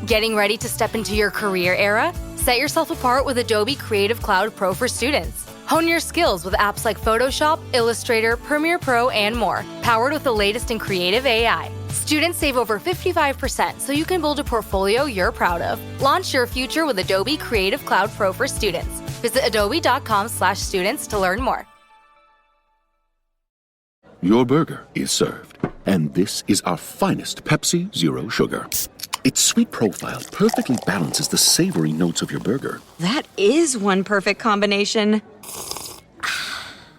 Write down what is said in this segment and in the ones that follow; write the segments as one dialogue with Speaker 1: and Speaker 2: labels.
Speaker 1: Getting ready to step into your career era? Set yourself apart with Adobe Creative Cloud Pro for students. Hone your skills with apps like Photoshop, Illustrator, Premiere Pro, and more, powered with the latest in creative AI. Students save over 55% so you can build a portfolio you're proud of. Launch your future with Adobe Creative Cloud Pro for students. Visit adobe.com/students to learn more.
Speaker 2: Your burger is served, and this is our finest Pepsi Zero Sugar. Its sweet profile perfectly balances the savory notes of your burger.
Speaker 3: That is one perfect combination.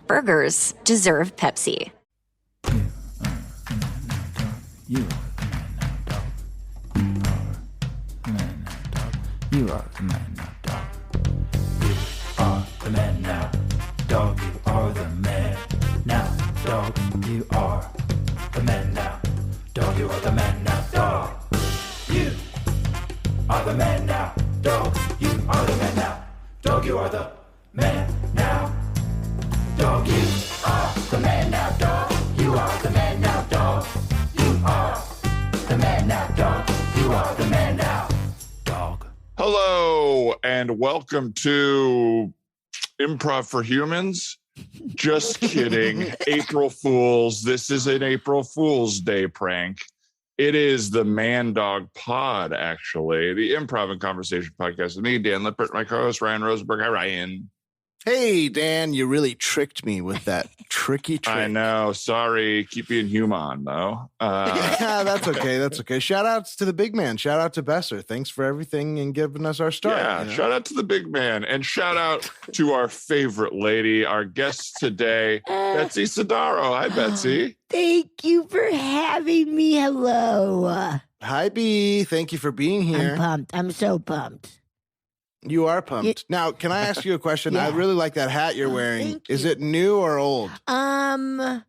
Speaker 3: Burgers deserve Pepsi.
Speaker 4: You are the man now, dog. You are the man now, dog. You are the man now, dog. You are the man now, dog. You are the man now, dog. You are the man now, dog. You are the man now, dog. You are the man now, dog. You are the man now, dog. You are the man now, dog. You are the man now, dog. You are the man now, dog.
Speaker 5: Hello, and welcome to Improv for Humans. Just kidding. April Fools. This is an April Fool's Day prank. It is the Man Dog Pod, actually, the improv and conversation podcast with me, Dan Lippert, my co-host, Ryan Rosenberg. Hi, Ryan.
Speaker 6: Hey, Dan, you really tricked me with that tricky trick.
Speaker 5: I know. Sorry. Keep being human, though.
Speaker 6: Yeah, that's okay. That's okay. Shout outs to the big man. Shout out to Besser. Thanks for everything and giving us our start.
Speaker 5: Yeah, you know? Shout out to the big man. And shout out to our favorite lady, our guest today, Betsy Sodaro. Hi, Betsy.
Speaker 7: Thank you for having me. Hello.
Speaker 6: Hi, B. Thank you for being here.
Speaker 7: I'm pumped. I'm so pumped.
Speaker 6: You are pumped. Now, can I ask you a question?
Speaker 7: Yeah.
Speaker 6: I really like that hat you're wearing. Is it new or old?
Speaker 7: I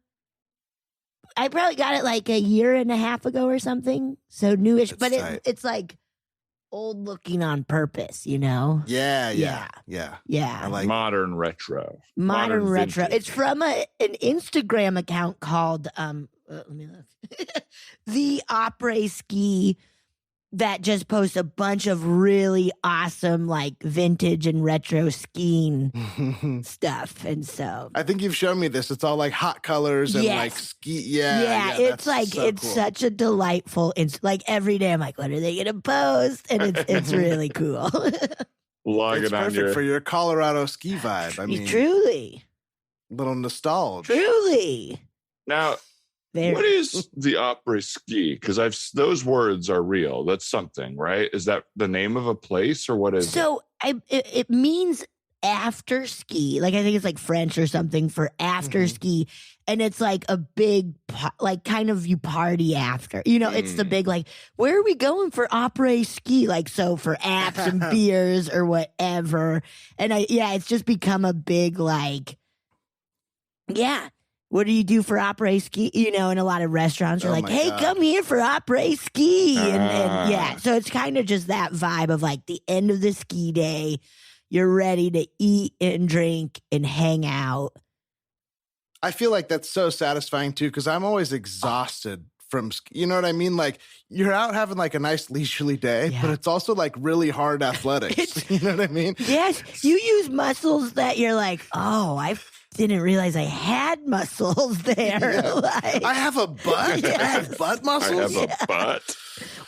Speaker 7: probably got it like a year and a half ago or something. So newish,
Speaker 6: That's
Speaker 7: but
Speaker 6: tight.
Speaker 7: it's like old looking on purpose, you know?
Speaker 6: Yeah.
Speaker 7: Yeah.
Speaker 6: I like
Speaker 5: Modern retro.
Speaker 7: Modern retro.
Speaker 5: vintage.
Speaker 7: It's from an Instagram account called let me look. The Après Ski, that just posts a bunch of really awesome, like vintage and retro skiing stuff. And so
Speaker 6: I think you've shown me this. It's all like hot colors and
Speaker 7: Yes.
Speaker 6: like ski. Yeah,
Speaker 7: it's
Speaker 6: that's
Speaker 7: like
Speaker 6: so
Speaker 7: it's
Speaker 6: cool.
Speaker 7: such a delightful. It's like every day I'm like, what are they gonna post? And it's really cool.
Speaker 5: Log
Speaker 6: It's
Speaker 5: it on
Speaker 6: perfect
Speaker 5: your...
Speaker 6: for your Colorado ski vibe. I mean,
Speaker 7: truly,
Speaker 6: little nostalgia.
Speaker 7: truly.
Speaker 5: Now,
Speaker 7: Very.
Speaker 5: what is the opera ski? Because those words are real. That's something, right? Is that the name of a place or what is it?
Speaker 7: So it means after ski. Like I think it's like French or something for after ski, and it's like a big like kind of you party after. You know, it's the big like where are we going for après ski? Like so for apps and beers or whatever. And it's just become a big like what do you do for après ski? You know, in a lot of restaurants are
Speaker 6: Oh
Speaker 7: like,
Speaker 6: my
Speaker 7: hey,
Speaker 6: God.
Speaker 7: come here for après ski. And so it's kind of just that vibe of like the end of the ski day. You're ready to eat and drink and hang out.
Speaker 6: I feel like that's so satisfying too, because I'm always exhausted from, you know what I mean? Like you're out having like a nice leisurely day, but it's also like really hard athletics. You know what I mean?
Speaker 7: Yes, you use muscles that you're like, oh, I didn't realize I had muscles there.
Speaker 6: Yeah.
Speaker 7: Like,
Speaker 6: I have a butt. I have butt
Speaker 5: I
Speaker 6: muscles.
Speaker 5: have a butt.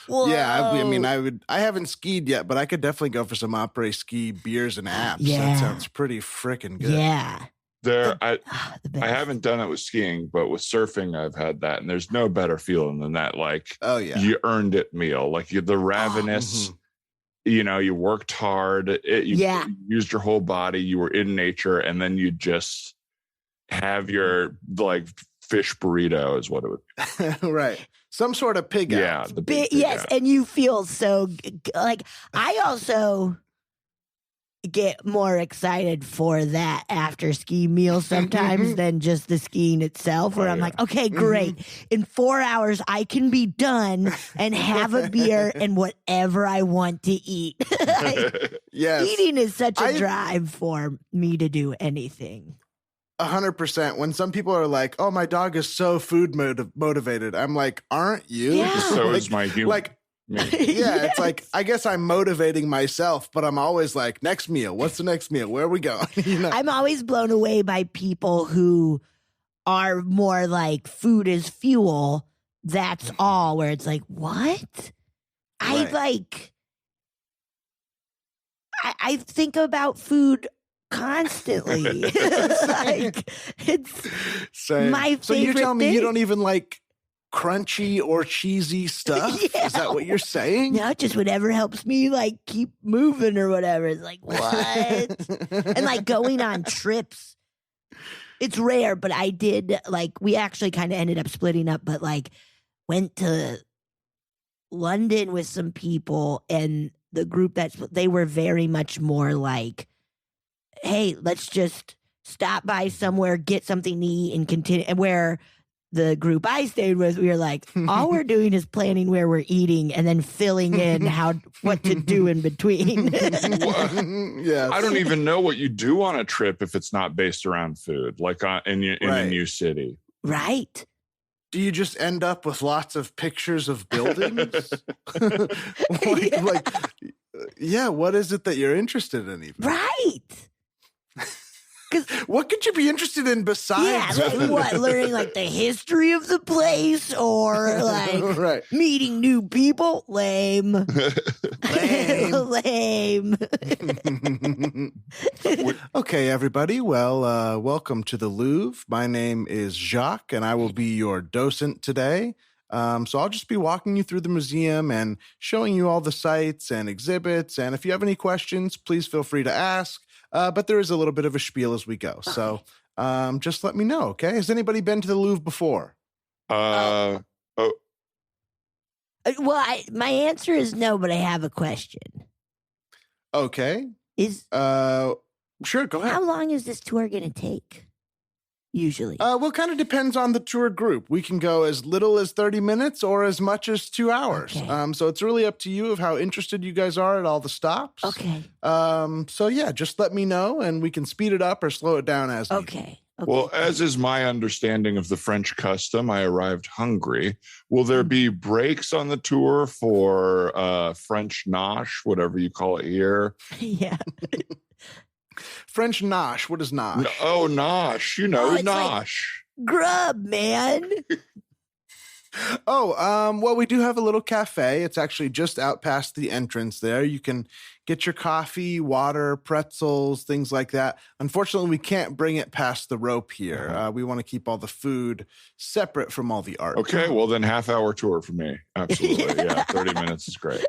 Speaker 7: whoa.
Speaker 6: Yeah, I mean, I haven't skied yet, but I could definitely go for some après ski beers and apps.
Speaker 7: Yeah.
Speaker 6: That sounds pretty freaking good.
Speaker 7: Yeah.
Speaker 5: I
Speaker 7: The best.
Speaker 5: haven't done it with skiing, but with surfing, I've had that. And there's no better feeling than that. Like,
Speaker 6: Oh yeah.
Speaker 5: you earned it meal. Like the ravenous, you know, you worked hard. You used your whole body. You were in nature. And then you just have your like fish burrito is what it would be.
Speaker 6: Right. Some sort of pig out.
Speaker 5: Yeah. The big
Speaker 7: Yes,
Speaker 5: out.
Speaker 7: and you feel so like I also get more excited for that after ski meal sometimes than just the skiing itself, where
Speaker 5: Oh,
Speaker 7: I'm
Speaker 5: yeah.
Speaker 7: like, okay, great. In 4 hours, I can be done and have a beer and whatever I want to eat.
Speaker 6: Yes.
Speaker 7: Eating is such a
Speaker 6: I-
Speaker 7: drive for me to do anything.
Speaker 6: 100%. When some people are like, "Oh, my dog is so food motivated," I'm like, "Aren't you?"
Speaker 7: Yeah.
Speaker 5: So
Speaker 6: like,
Speaker 5: is my human.
Speaker 6: like
Speaker 5: Me.
Speaker 6: Yeah, it's like, I guess I'm motivating myself, but I'm always like, next meal. What's the next meal? Where are we going?
Speaker 7: I'm always blown away by people who are more like food is fuel. That's all. Where it's like, what?
Speaker 6: Right.
Speaker 7: I think about food constantly. It's like it's
Speaker 6: Same.
Speaker 7: my favorite
Speaker 6: So you're telling me you
Speaker 7: thing.
Speaker 6: don't even like crunchy or cheesy stuff?
Speaker 7: Yeah.
Speaker 6: Is that what you're saying?
Speaker 7: No, just whatever helps me like keep moving or whatever. It's like what? And like going on trips. It's rare, but I did like we actually kind of ended up splitting up, but like went to London with some people and the group they were very much more like, hey, let's just stop by somewhere, get something to eat and continue. And where the group I stayed with, we were like, all we're doing is planning where we're eating and then filling in what to do in between.
Speaker 6: Yes.
Speaker 5: I don't even know what you do on a trip if it's not based around food, like in a
Speaker 6: Right.
Speaker 5: new city.
Speaker 7: Right.
Speaker 6: Do you just end up with lots of pictures of buildings? Yeah, what is it that you're interested in even?
Speaker 7: Right.
Speaker 6: What could you be interested in besides
Speaker 7: Yeah, like
Speaker 6: food?
Speaker 7: what? Learning like the history of the place or like
Speaker 6: Right.
Speaker 7: meeting new people? Lame. Lame.
Speaker 6: Okay, everybody. Well, welcome to the Louvre. My name is Jacques, and I will be your docent today. So I'll just be walking you through the museum and showing you all the sites and exhibits. And if you have any questions, please feel free to ask. But there is a little bit of a spiel as we go. So just let me know, okay? Has anybody been to the Louvre before?
Speaker 7: Well, my answer is no, but I have a question.
Speaker 6: Okay. Sure, go ahead.
Speaker 7: How long is this tour going to take? Usually.
Speaker 6: Well, it kind of depends on the tour group. We can go as little as 30 minutes or as much as 2 hours.
Speaker 7: Okay.
Speaker 6: So it's really up to you of how interested you guys are at all the stops.
Speaker 7: Okay.
Speaker 6: So yeah, just let me know and we can speed it up or slow it down as needed.
Speaker 7: Okay.
Speaker 5: Well, as is my understanding of the French custom, I arrived hungry. Will there be breaks on the tour for French nosh, whatever you call it here?
Speaker 7: Yeah.
Speaker 6: French nosh. What is nosh?
Speaker 5: Oh, nosh. You know,
Speaker 7: it's like-
Speaker 5: nosh.
Speaker 7: Grub, man.
Speaker 6: Well, we do have a little cafe. It's actually just out past the entrance there. You can get your coffee, water, pretzels, things like that. Unfortunately, we can't bring it past the rope here. We want to keep all the food separate from all the art.
Speaker 5: Okay, well then half-hour tour for me. Absolutely. Yeah, 30 minutes is great.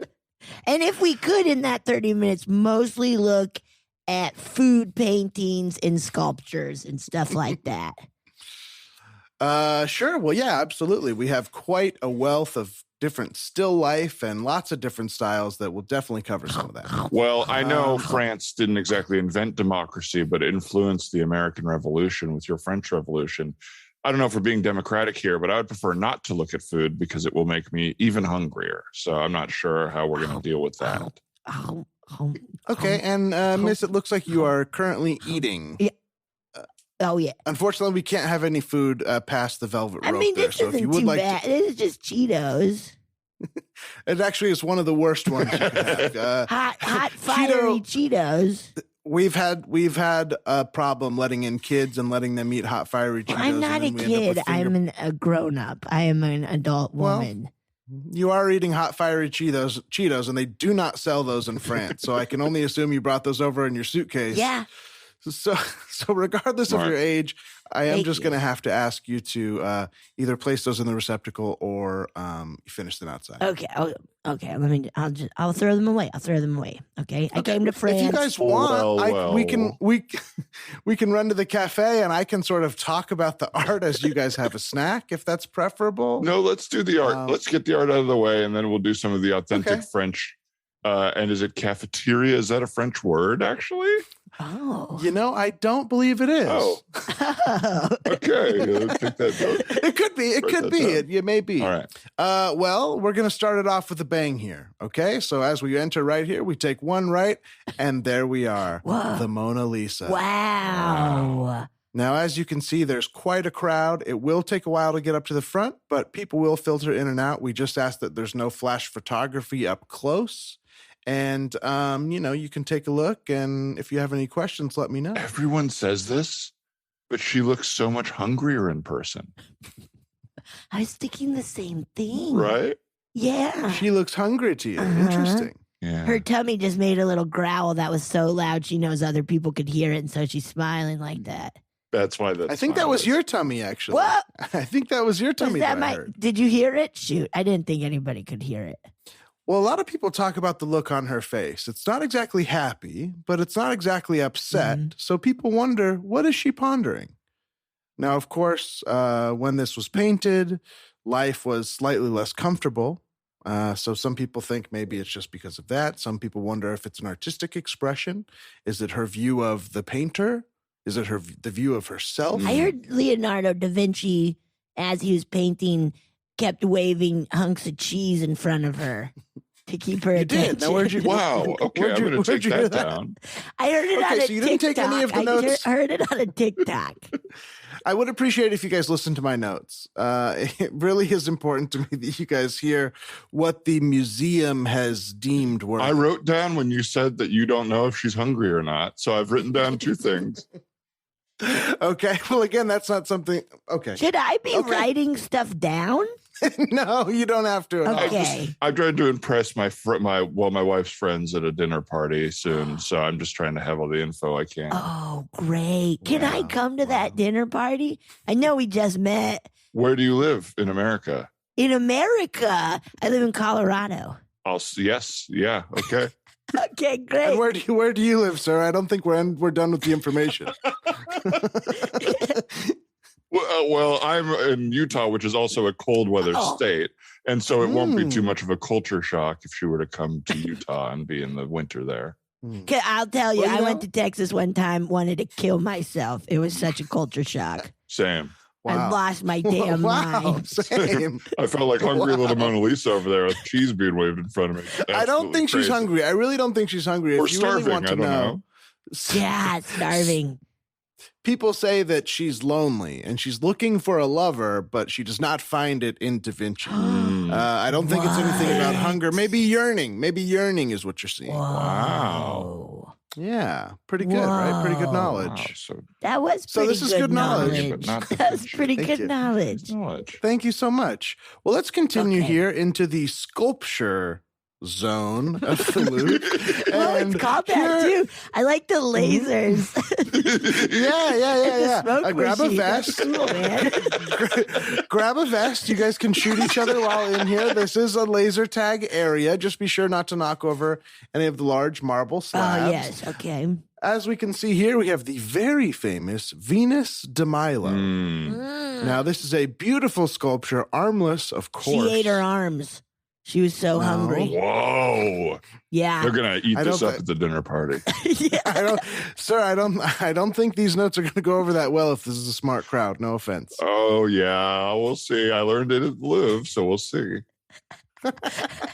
Speaker 7: And if we could, in that 30 minutes, mostly look at food paintings and sculptures and stuff like that.
Speaker 6: Sure. Well, yeah, absolutely. We have quite a wealth of different still life and lots of different styles that will definitely cover some of that.
Speaker 5: Well, I know France didn't exactly invent democracy, but influenced the American Revolution with your French Revolution. I don't know if we're being democratic here, but I would prefer not to look at food because it will make me even hungrier. So I'm not sure how we're going to deal with that.
Speaker 6: Okay. And Miss, it looks like you are currently eating.
Speaker 7: Yeah. Oh, yeah.
Speaker 6: Unfortunately, we can't have any food past the velvet rope
Speaker 7: I mean,
Speaker 6: there.
Speaker 7: this
Speaker 6: So if
Speaker 7: isn't
Speaker 6: you would
Speaker 7: too
Speaker 6: like
Speaker 7: bad. This is just Cheetos.
Speaker 6: it actually is one of the worst ones you can have.
Speaker 7: Hot, fiery Cheetos.
Speaker 6: We've had a problem letting in kids and letting them eat hot fiery Cheetos.
Speaker 7: I'm not a
Speaker 6: and then we end up
Speaker 7: kid.
Speaker 6: with
Speaker 7: I'm a grown up. I am an adult
Speaker 6: Well,
Speaker 7: woman.
Speaker 6: You are eating hot fiery Cheetos, and they do not sell those in France. So I can only assume you brought those over in your suitcase.
Speaker 7: Yeah.
Speaker 6: So regardless of your age, I am
Speaker 7: Thank
Speaker 6: just
Speaker 7: you.
Speaker 6: going to have to ask you to either place those in the receptacle or finish them outside.
Speaker 7: Okay. Okay. I'll throw them away. Okay. I came to France.
Speaker 6: If you guys want, we can run to the cafe and I can sort of talk about the art as you guys have a snack, if that's preferable.
Speaker 5: No, let's do the art. Let's get the art out of the way, and then we'll do some of the authentic
Speaker 6: Okay.
Speaker 5: French. And is it cafeteria? Is that a French word, actually?
Speaker 7: Oh.
Speaker 6: I don't believe it is.
Speaker 5: Oh, okay. Let's take that note.
Speaker 6: It could be. It
Speaker 5: Write
Speaker 6: could
Speaker 5: that
Speaker 6: be.
Speaker 5: down.
Speaker 6: It may be.
Speaker 5: All right.
Speaker 6: Well, we're going to start it off with a bang here. Okay. So as we enter right here, we take one right, and there we are.
Speaker 7: Whoa.
Speaker 6: The Mona Lisa.
Speaker 7: Wow.
Speaker 6: Now, as you can see, there's quite a crowd. It will take a while to get up to the front, but people will filter in and out. We just ask that there's no flash photography up close. And, you can take a look. And if you have any questions, let me know.
Speaker 5: Everyone says this, but she looks so much hungrier in person.
Speaker 7: I was thinking the same thing.
Speaker 5: Right?
Speaker 7: Yeah.
Speaker 6: She looks hungry to you. Interesting.
Speaker 5: Yeah.
Speaker 7: Her tummy just made a little growl that was so loud she knows other people could hear it, and so she's smiling like that.
Speaker 5: That's why
Speaker 6: I think that was your tummy, actually.
Speaker 7: What?
Speaker 6: I think that was your tummy that I heard.
Speaker 7: Did you hear it? Shoot, I didn't think anybody could hear it.
Speaker 6: Well, a lot of people talk about the look on her face. It's not exactly happy, but it's not exactly upset. So people wonder, what is she pondering? Now, of course, when this was painted, life was slightly less comfortable. So some people think maybe it's just because of that. Some people wonder if it's an artistic expression. Is it her view of the painter? Is it the view of herself?
Speaker 7: I heard Leonardo da Vinci, as he was painting, kept waving hunks of cheese in front of her to keep her attention.
Speaker 6: Did. Now, where'd you?
Speaker 5: Wow. Okay, I'm going to take that down.
Speaker 7: I heard it on a
Speaker 6: so you didn't
Speaker 7: TikTok.
Speaker 6: take any of the notes?
Speaker 7: I heard it on a TikTok.
Speaker 6: I would appreciate if you guys listen to my notes. It really is important to me that you guys hear what the museum has deemed worthy.
Speaker 5: I wrote down when you said that you don't know if she's hungry or not. So I've written down two things.
Speaker 6: Okay. Well, again, that's not something. Okay.
Speaker 7: Should I be writing stuff down?
Speaker 6: No, you don't have to.
Speaker 7: Okay.
Speaker 5: I'm trying to impress my wife's friends at a dinner party soon. So I'm just trying to have all the info I can.
Speaker 7: Oh, great. Can I come to that dinner party? I know we just met.
Speaker 5: Where do you live in America?
Speaker 7: In America. I live in Colorado.
Speaker 5: Yes. Yeah. Okay.
Speaker 7: Okay, great.
Speaker 6: And where do you live, sir? I don't think we're done with the information.
Speaker 5: Well, I'm in Utah, which is also a cold weather state. And so it won't be too much of a culture shock if she were to come to Utah and be in the winter there.
Speaker 7: Okay, I'll tell you, I went to Texas one time, wanted to kill myself. It was such a culture shock.
Speaker 5: Same.
Speaker 6: Wow.
Speaker 7: I lost my damn mind.
Speaker 6: Same.
Speaker 5: I felt like hungry little Mona Lisa over there with cheese being waved in front of me.
Speaker 6: I don't think she's hungry. I really don't think she's hungry.
Speaker 5: Or
Speaker 6: if you
Speaker 5: starving.
Speaker 6: really want to
Speaker 5: I don't know.
Speaker 7: Yeah, starving.
Speaker 6: People say that she's lonely and she's looking for a lover, but she does not find it in Da Vinci. I don't think it's anything about hunger. Maybe yearning. Maybe yearning is what you're seeing.
Speaker 5: Wow.
Speaker 6: Yeah, pretty good, right? Pretty good knowledge.
Speaker 5: Wow,
Speaker 7: That was pretty
Speaker 6: this is good knowledge.
Speaker 5: But not
Speaker 7: That's pretty
Speaker 6: Thank
Speaker 7: good
Speaker 6: you.
Speaker 7: knowledge.
Speaker 6: Thank you so much. Well, let's continue
Speaker 7: Okay.
Speaker 6: here into the sculpture zone of the Louvre.
Speaker 7: Well, it's called that too. I like the lasers.
Speaker 6: Yeah.
Speaker 7: Smoke
Speaker 6: Grab a
Speaker 7: machine.
Speaker 6: vest.
Speaker 7: That's cool, man.
Speaker 6: Grab a vest. You guys can shoot each other while in here. This is a laser tag area. Just be sure not to knock over any of the large marble slabs.
Speaker 7: Oh, yes. Okay.
Speaker 6: As we can see here, we have the very famous Venus de Milo. Now, this is a beautiful sculpture, armless, of course.
Speaker 7: She ate her arms. She was so hungry.
Speaker 5: Whoa.
Speaker 7: Yeah.
Speaker 5: They're going to eat
Speaker 6: I
Speaker 5: this
Speaker 6: don't
Speaker 5: up
Speaker 6: thi-
Speaker 5: at the dinner party.
Speaker 6: I don't think these notes are going to go over that well if this is a smart crowd. No offense.
Speaker 5: Oh, yeah. We'll see. I learned it at the Louvre, so we'll see.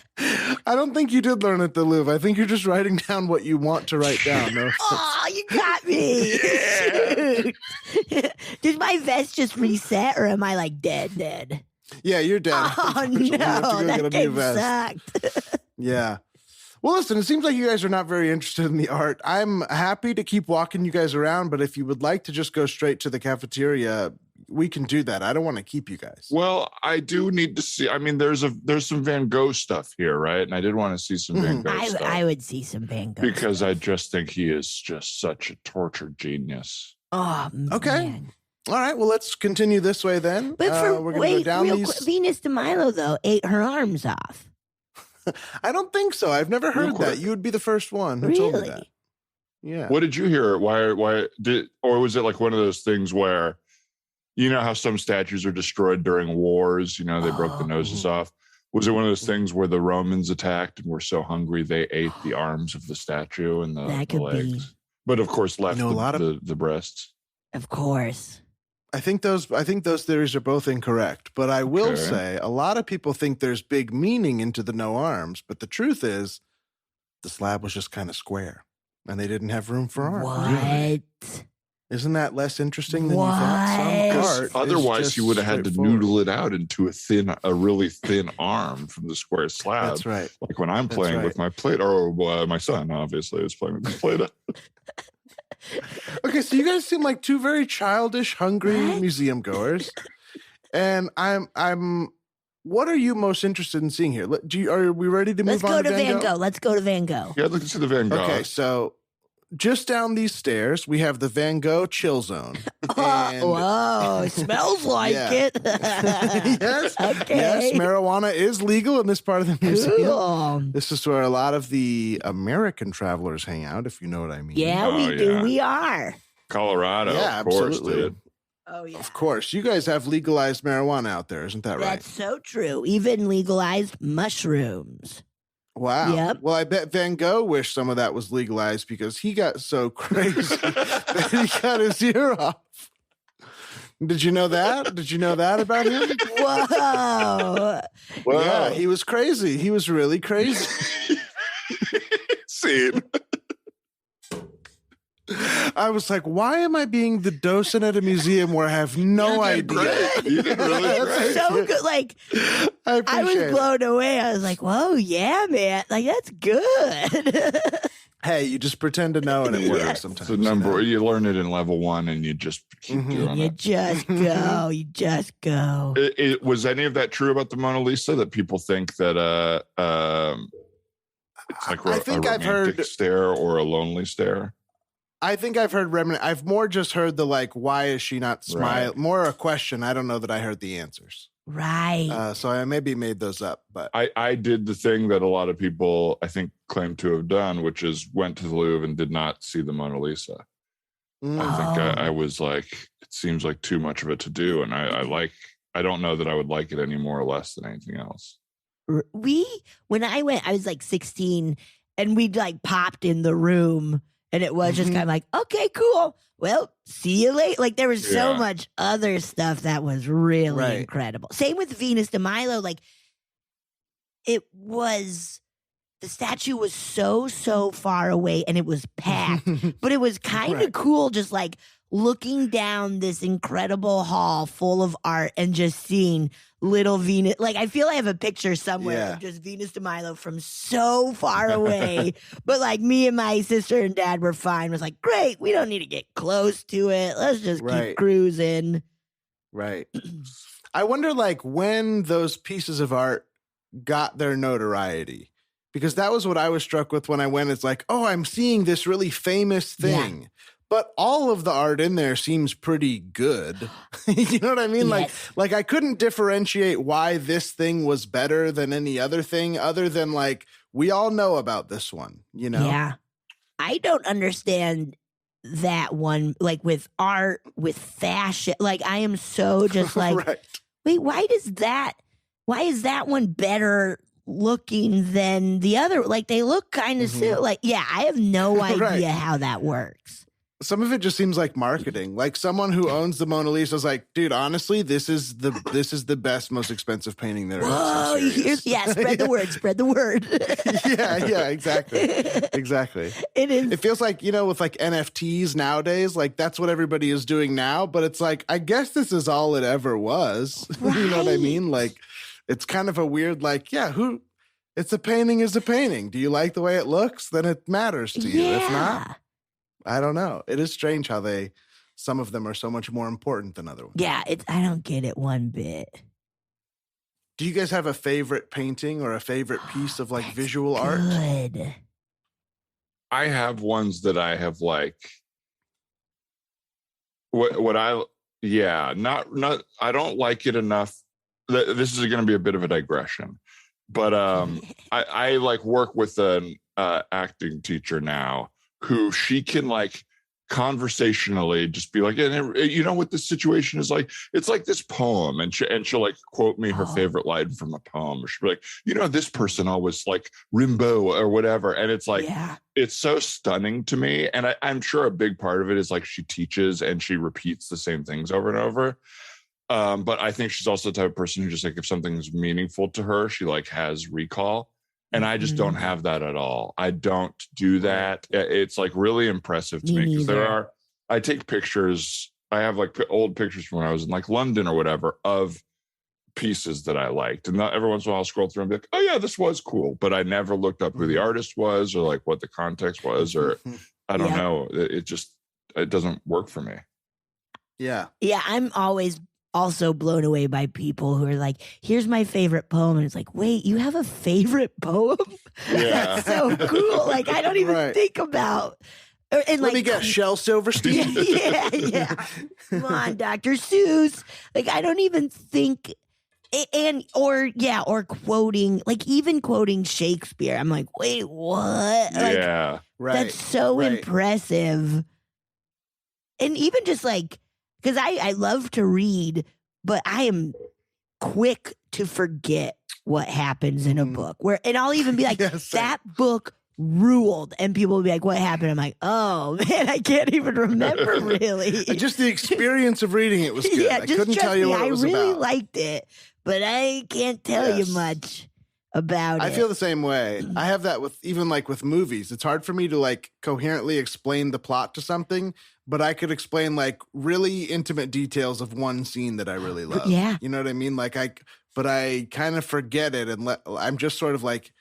Speaker 6: I don't think you did learn at the Louvre. I think you're just writing down what you want to write down. No offense.
Speaker 7: Oh, you got me. Shoot. Did my vest just reset or am I like dead?
Speaker 6: Yeah, you're dead.
Speaker 7: Oh, no.
Speaker 6: You have to go get a
Speaker 7: That
Speaker 6: new
Speaker 7: game
Speaker 6: vest.
Speaker 7: sucked.
Speaker 6: Yeah. Well, listen, it seems like you guys are not very interested in the art. I'm happy to keep walking you guys around, but if you would like to just go straight to the cafeteria, we can do that. I don't want to keep you guys.
Speaker 5: Well, I do need to see. I mean, there's some Van Gogh stuff here, right? And I did want to see some Van Gogh stuff.
Speaker 7: I would see some Van Gogh.
Speaker 5: Because I just think he is just such a tortured genius.
Speaker 7: Oh,
Speaker 6: Okay.
Speaker 7: man.
Speaker 6: All right, well, let's continue this way then.
Speaker 7: But
Speaker 6: we're gonna go down
Speaker 7: real
Speaker 6: these.
Speaker 7: quick, Venus de Milo, though, ate her arms off.
Speaker 6: I don't think so. I've never heard
Speaker 5: quick.
Speaker 6: that. You would be the first one who told me
Speaker 7: Really?
Speaker 6: that. Yeah.
Speaker 5: What did you hear? Why did, or was it like one of those things where, you know how some statues are destroyed during wars? You know, they broke the noses off. Was it one of those things where the Romans attacked and were so hungry they ate the arms of the statue and
Speaker 7: That
Speaker 5: the
Speaker 7: could
Speaker 5: legs?
Speaker 7: be.
Speaker 5: But of course, left
Speaker 6: You know, a lot of-
Speaker 5: the breasts.
Speaker 7: Of course.
Speaker 6: I think those theories are both incorrect, but I will
Speaker 5: Okay.
Speaker 6: say a lot of people think there's big meaning into the no arms, but the truth is the slab was just kind of square and they didn't have room for arms.
Speaker 7: What?
Speaker 6: Isn't that less interesting than you thought? Some art.
Speaker 5: Otherwise, you would have had to noodle it out into a really thin arm from the square slab.
Speaker 6: That's right.
Speaker 5: Like when I'm playing with my Play-Doh, or my son, obviously, is playing with his Play-Doh.
Speaker 6: Okay, so you guys seem like two very childish, hungry museum goers, and I'm. What are you most interested in seeing here? Are we ready to move on?
Speaker 7: Let's go to Van Gogh. Let's go to Van Gogh.
Speaker 5: Yeah, let's see the Van Gogh.
Speaker 6: Okay, so just down these stairs, we have the Van Gogh Chill Zone.
Speaker 7: Whoa, it smells like it.
Speaker 6: Yes.
Speaker 7: Okay.
Speaker 6: Yes, marijuana is legal in this part of the museum.
Speaker 7: Cool.
Speaker 6: This is where a lot of the American travelers hang out, if you know what I mean.
Speaker 7: Yeah, we do. We are.
Speaker 5: Colorado,
Speaker 6: yeah,
Speaker 5: of course,
Speaker 6: absolutely.
Speaker 5: dude.
Speaker 7: Oh, yeah.
Speaker 6: Of course. You guys have legalized marijuana out there, isn't that right?
Speaker 7: That's so true. Even legalized mushrooms.
Speaker 6: Wow.
Speaker 7: Yep.
Speaker 6: Well, I bet Van Gogh wished some of that was legalized because he got so crazy that he got his ear off. Did you know that? Did you know that about him?
Speaker 7: Whoa.
Speaker 6: Yeah, he was crazy. He was really crazy.
Speaker 5: Scene.
Speaker 6: I was like, why am I being the docent at a museum where I have no idea?
Speaker 5: You did really great.
Speaker 7: So good. Like, I was blown away. I was like, whoa, yeah, man. Like, that's good.
Speaker 6: Hey, you just pretend to know and it works sometimes.
Speaker 5: The number, you learn it in level 1 and you just keep doing
Speaker 7: You
Speaker 5: it.
Speaker 7: just go. You just go.
Speaker 5: Was any of that true about the Mona Lisa, that people think that it's like
Speaker 6: I think
Speaker 5: a
Speaker 6: I've
Speaker 5: romantic
Speaker 6: heard
Speaker 5: stare or a lonely stare?
Speaker 6: I think I've heard remnant. I've more just heard the like, why is she not smiling?
Speaker 5: Right.
Speaker 6: More a question. I don't know that I heard the answers.
Speaker 7: Right.
Speaker 6: So I maybe made those up, but
Speaker 5: I did the thing that a lot of people I think claim to have done, which is went to the Louvre and did not see the Mona Lisa. I think I was like, it seems like too much of a to do, and I don't know that I would like it any more or less than anything else.
Speaker 7: When I went, I was like 16, and we like popped in the room. And it was just kind of like, okay, cool. Well, see you later. Like there was so much other stuff that was really incredible. Same with Venus de Milo. Like the statue was so far away and it was packed, but it was kind of cool just like looking down this incredible hall full of art and just seeing little Venus. Like I feel I have a picture somewhere of just Venus de Milo from so far away. But like me and my sister and dad were fine. It was like, great, we don't need to get close to it. Let's just keep cruising.
Speaker 6: Right. I wonder like when those pieces of art got their notoriety. Because that was what I was struck with when I went. It's like, oh, I'm seeing this really famous thing. Yeah. But all of the art in there seems pretty good. You know what I mean?
Speaker 7: Yes.
Speaker 6: Like I couldn't differentiate why this thing was better than any other thing other than like, we all know about this one, you know?
Speaker 7: Yeah. I don't understand that one, like with art, with fashion. Like I am so just like, wait, why is that one better looking than the other? Like they look kind of like, I have no idea how that works.
Speaker 6: Some of it just seems like marketing. Like someone who owns the Mona Lisa is like, dude, honestly, this is the best, most expensive painting there is.
Speaker 7: Whoa, spread the word, spread the word.
Speaker 6: yeah, exactly.
Speaker 7: It is.
Speaker 6: It feels like, with like NFTs nowadays, like that's what everybody is doing now. But it's like, I guess this is all it ever was. You know what I mean? Like, it's kind of a weird, like, it's a painting is a painting. Do you like the way it looks? Then it matters to you. If not, I don't know. It is strange how some of them are so much more important than other ones.
Speaker 7: Yeah, I don't get it one bit.
Speaker 6: Do you guys have a favorite painting or a favorite piece of like visual art?
Speaker 7: Good.
Speaker 5: I have ones that I have like not I don't like it enough. This is going to be a bit of a digression, but I like work with an acting teacher now who she can like conversationally just be like, and you know what this situation is like? It's like this poem, and she'll like quote me her favorite line from a poem, or she'll be like, this person always like Rimbaud or whatever, and it's like it's so stunning to me, and I'm sure a big part of it is like she teaches and she repeats the same things over and over. But I think she's also the type of person who just like if something's meaningful to her, she like has recall. And I just don't have that at all. I don't do that. It's like really impressive to me because there are I take pictures. I have like old pictures from when I was in like London or whatever of pieces that I liked. And every once in a while I'll scroll through and be like, oh yeah, this was cool. But I never looked up who the artist was or like what the context was, or I don't know. It doesn't work for me.
Speaker 6: Yeah.
Speaker 7: Yeah, I'm always also blown away by people who are like, here's my favorite poem. And it's like, wait, you have a favorite poem?
Speaker 5: Yeah.
Speaker 7: That's so cool. Like, I don't even think about. And
Speaker 6: Let me guess, Shel Silverstein.
Speaker 7: Yeah. Come on, Dr. Seuss. Like, I don't even think. Or quoting, like even quoting Shakespeare. I'm like, wait, what? Like,
Speaker 5: yeah.
Speaker 6: Right.
Speaker 7: That's so impressive. And even just like, because I love to read, but I am quick to forget what happens in a book. And I'll even be like, that book ruled. And people will be like, what happened? I'm like, oh man, I can't even remember really.
Speaker 6: Just the experience of reading it was good.
Speaker 7: Yeah,
Speaker 6: I couldn't tell you what it was
Speaker 7: I really
Speaker 6: about.
Speaker 7: liked it, but I can't tell you much about it.
Speaker 6: I feel the same way. I have that with even like with movies. It's hard for me to like coherently explain the plot to something, but I could explain like really intimate details of one scene that I really love.
Speaker 7: Yeah.
Speaker 6: You know what I mean? Like but I kind of forget it and I'm just sort of like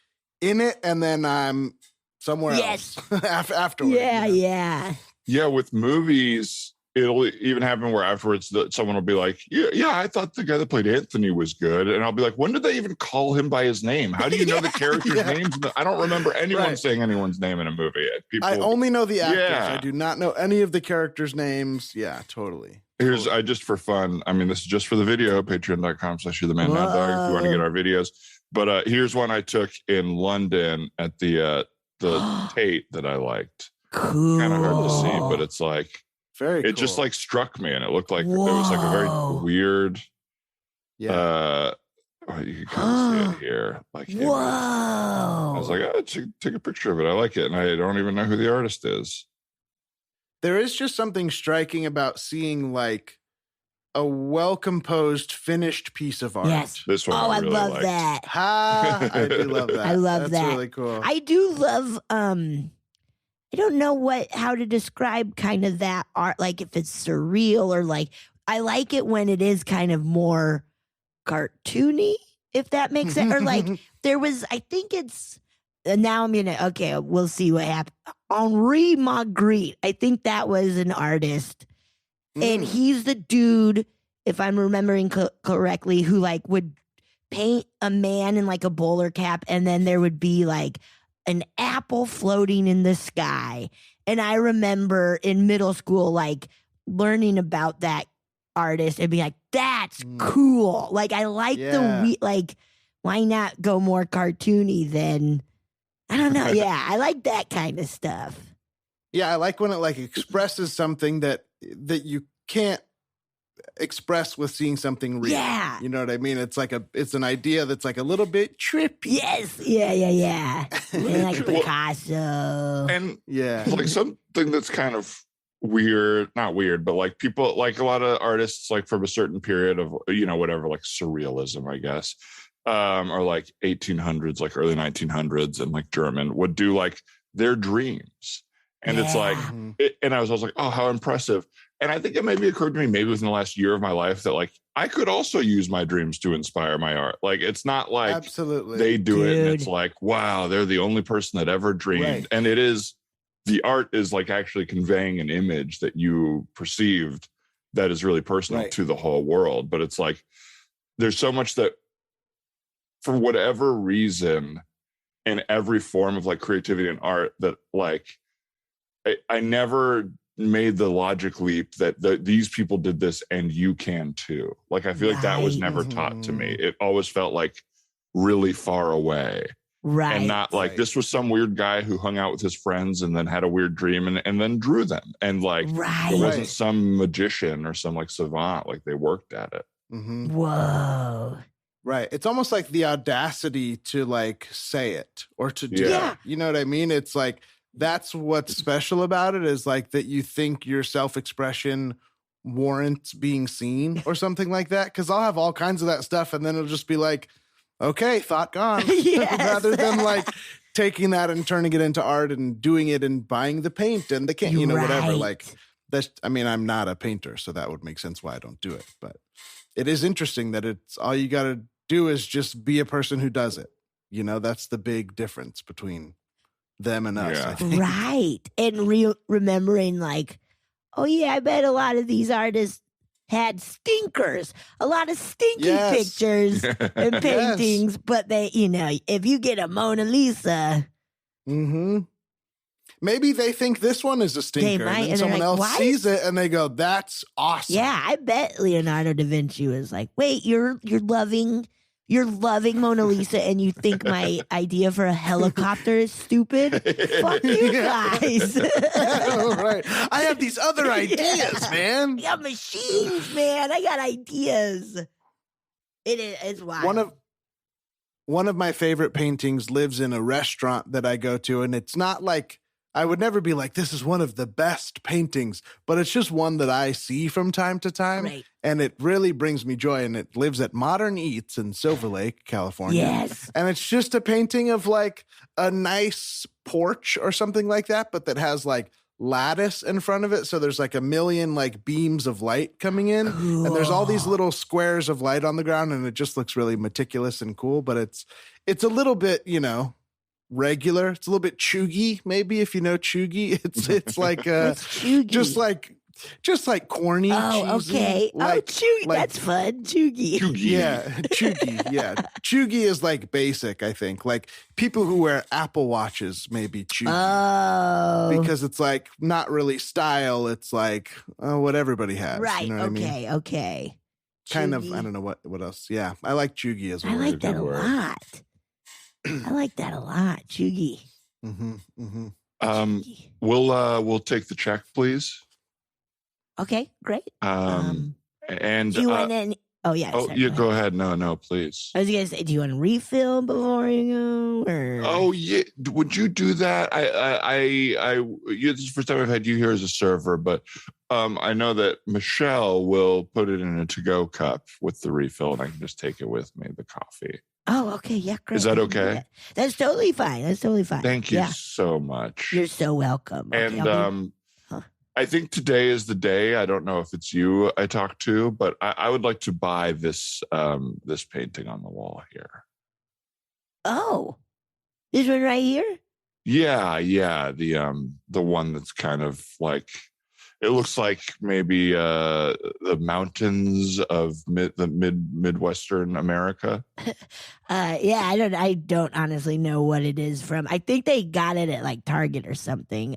Speaker 6: in it and then I'm somewhere else afterwards.
Speaker 7: Yeah, yeah.
Speaker 5: Yeah, with movies, it'll even happen where afterwards someone will be like, yeah, I thought the guy that played Anthony was good. And I'll be like, when did they even call him by his name? How do you know the character's names? I don't remember anyone saying anyone's name in a movie.
Speaker 6: I only know the actors. I do not know any of the characters' names. Yeah, totally.
Speaker 5: I just for fun. I mean, this is just for the video, patreon.com/youtheman.dog if you want to get our videos. But here's one I took in London at the Tate that I liked.
Speaker 7: Cool.
Speaker 5: Kind of hard to see, but it's like,
Speaker 6: very cool.
Speaker 5: It just like struck me and it looked like it was like a very weird. Yeah. You can kind of see it here. Like,
Speaker 7: whoa.
Speaker 5: I was like, take a picture of it. I like it. And I don't even know who the artist is.
Speaker 6: There is just something striking about seeing like a well-composed, finished piece of art.
Speaker 7: Yes.
Speaker 5: This one
Speaker 7: I
Speaker 5: really
Speaker 7: love
Speaker 5: liked.
Speaker 7: that.
Speaker 6: I do love that.
Speaker 7: I love that.
Speaker 6: That's really cool.
Speaker 7: I do love, I don't know how to describe kind of that art, like if it's surreal or like, I like it when it is kind of more cartoony, if that makes sense. Or like there was, I think it's, now I'm going to, we'll see what happens. Henri Magritte, I think that was an artist. And he's the dude, if I'm remembering correctly, who like would paint a man in like a bowler cap and then there would be like an apple floating in the sky. And I remember in middle school, like learning about that artist and being like, that's cool. Like, I like why not go more cartoony than, I don't know. Yeah, I like that kind of stuff.
Speaker 6: Yeah, I like when it like expresses something that you can't express with seeing something real.
Speaker 7: Yeah.
Speaker 6: You know what I mean? It's like it's an idea that's like a little bit trippy.
Speaker 7: Yes. Yeah. And like Picasso.
Speaker 5: And like something that's kind of weird, not weird, but like people, like a lot of artists, like from a certain period of, whatever, like surrealism, I guess, or like 1800s, like early 1900s and like German would do like their dreams. And it's like, and I was like, oh, how impressive. And I think it maybe occurred to me maybe within the last year of my life that like, I could also use my dreams to inspire my art. Like, it's not like
Speaker 6: absolutely
Speaker 5: they do it and it's like, wow, they're the only person that ever dreamed. Right. And it is, the art is like actually conveying an image that you perceived that is really personal to the whole world. But it's like, there's so much that for whatever reason in every form of like creativity and art that like, I never made the logic leap that these people did this and you can too. Like, I feel like that was never taught to me. It always felt like really far away.
Speaker 7: Right.
Speaker 5: And not like this was some weird guy who hung out with his friends and then had a weird dream and then drew them. And like, it wasn't some magician or some like savant, like they worked at it.
Speaker 6: Mm-hmm.
Speaker 7: Whoa.
Speaker 6: Right. It's almost like the audacity to like say it or to do it. You know what I mean? It's like, that's what's special about it is like that you think your self-expression warrants being seen or something like that. Cause I'll have all kinds of that stuff and then it'll just be like, okay, thought gone. Rather than like taking that and turning it into art and doing it and buying the paint and the can, whatever. Like I'm not a painter, so that would make sense why I don't do it. But it is interesting that it's all you got to do is just be a person who does it. That's the big difference between them and us.
Speaker 5: Yeah.
Speaker 6: I think.
Speaker 7: Right. And remembering like, oh yeah, I bet a lot of these artists had stinkers, a lot of stinky pictures and paintings, but they, if you get a Mona Lisa.
Speaker 6: Mm-hmm. Maybe they think this one is a stinker, and then someone else sees it and they go, "That's awesome."
Speaker 7: Yeah, I bet Leonardo da Vinci was like, "Wait, you're loving Mona Lisa, and you think my idea for a helicopter is stupid? Fuck you guys!"
Speaker 6: Right? I have these other ideas, man.
Speaker 7: I got machines, man. I got ideas. It's wild.
Speaker 6: One of my favorite paintings lives in a restaurant that I go to, and it's not like. I would never be like, this is one of the best paintings, but it's just one that I see from time to time.
Speaker 7: Right.
Speaker 6: And it really brings me joy. And it lives at Modern Eats in Silver Lake, California.
Speaker 7: Yes.
Speaker 6: And it's just a painting of like a nice porch or something like that, but that has like lattice in front of it. So there's like a million like beams of light coming in. Cool. And there's all these little squares of light on the ground. And it just looks really meticulous and cool. But it's a little bit, regular. It's a little bit chuggy, maybe, if you know chuggy. It's like just like corny.
Speaker 7: Oh,
Speaker 6: cheesy,
Speaker 7: okay. Chuggy. That's fun. Chuggy.
Speaker 6: Yeah, chuggy. Yeah, chuggy is like basic. I think like people who wear Apple Watches maybe chuggy.
Speaker 7: Oh,
Speaker 6: because it's like not really style. It's like what everybody has.
Speaker 7: Right.
Speaker 6: You know what I mean?
Speaker 7: Okay.
Speaker 6: Kind
Speaker 7: chuggy.
Speaker 6: of. I don't know what else. Yeah, I like chuggy as well.
Speaker 7: I like that a lot. I like that a lot, chuggy.
Speaker 6: Mm-hmm, mm-hmm.
Speaker 5: We'll take the check, please.
Speaker 7: Okay, great.
Speaker 5: And
Speaker 7: do you want any? Oh yeah.
Speaker 5: Oh,
Speaker 7: sorry,
Speaker 5: you go ahead. No, please.
Speaker 7: I was gonna say, do you want to refill before you go? Or?
Speaker 5: Oh yeah, would you do that? This is the first time I've had you here as a server, but I know that Michelle will put it in a to-go cup with the refill, and I can just take it with me, the coffee.
Speaker 7: Oh, okay. Yeah, great.
Speaker 5: Is that okay?
Speaker 7: That's totally fine.
Speaker 5: Thank you so much.
Speaker 7: You're so welcome. Okay,
Speaker 5: and I think today is the day. I don't know if it's you I talked to, but I would like to buy this this painting on the wall here.
Speaker 7: Oh, this one right here?
Speaker 5: Yeah. The one that's kind of like, it looks like maybe the mountains of Midwestern America.
Speaker 7: Yeah, I don't honestly know what it is from. I think they got it at like Target or something.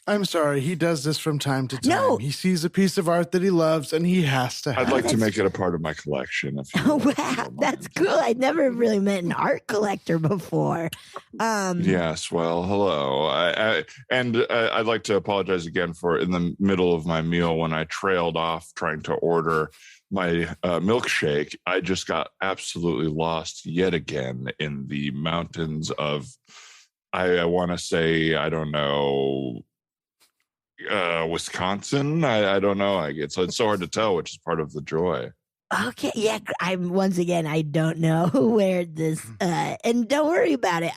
Speaker 6: I'm sorry. He does this from time to time.
Speaker 7: No.
Speaker 6: He sees a piece of art that he loves, and he has to have
Speaker 5: I'd like to make it a part of my collection.
Speaker 7: Oh, wow. That's cool. I'd never really met an art collector before.
Speaker 5: Yes. Well, hello. I'd like to apologize again for in the middle of my meal when I trailed off trying to order my milkshake. I just got absolutely lost yet again in the mountains of, I want to say, I don't know, Wisconsin. I don't know. It's so hard to tell, which is part of the joy.
Speaker 7: Okay, yeah. I don't know where this. And don't worry about it.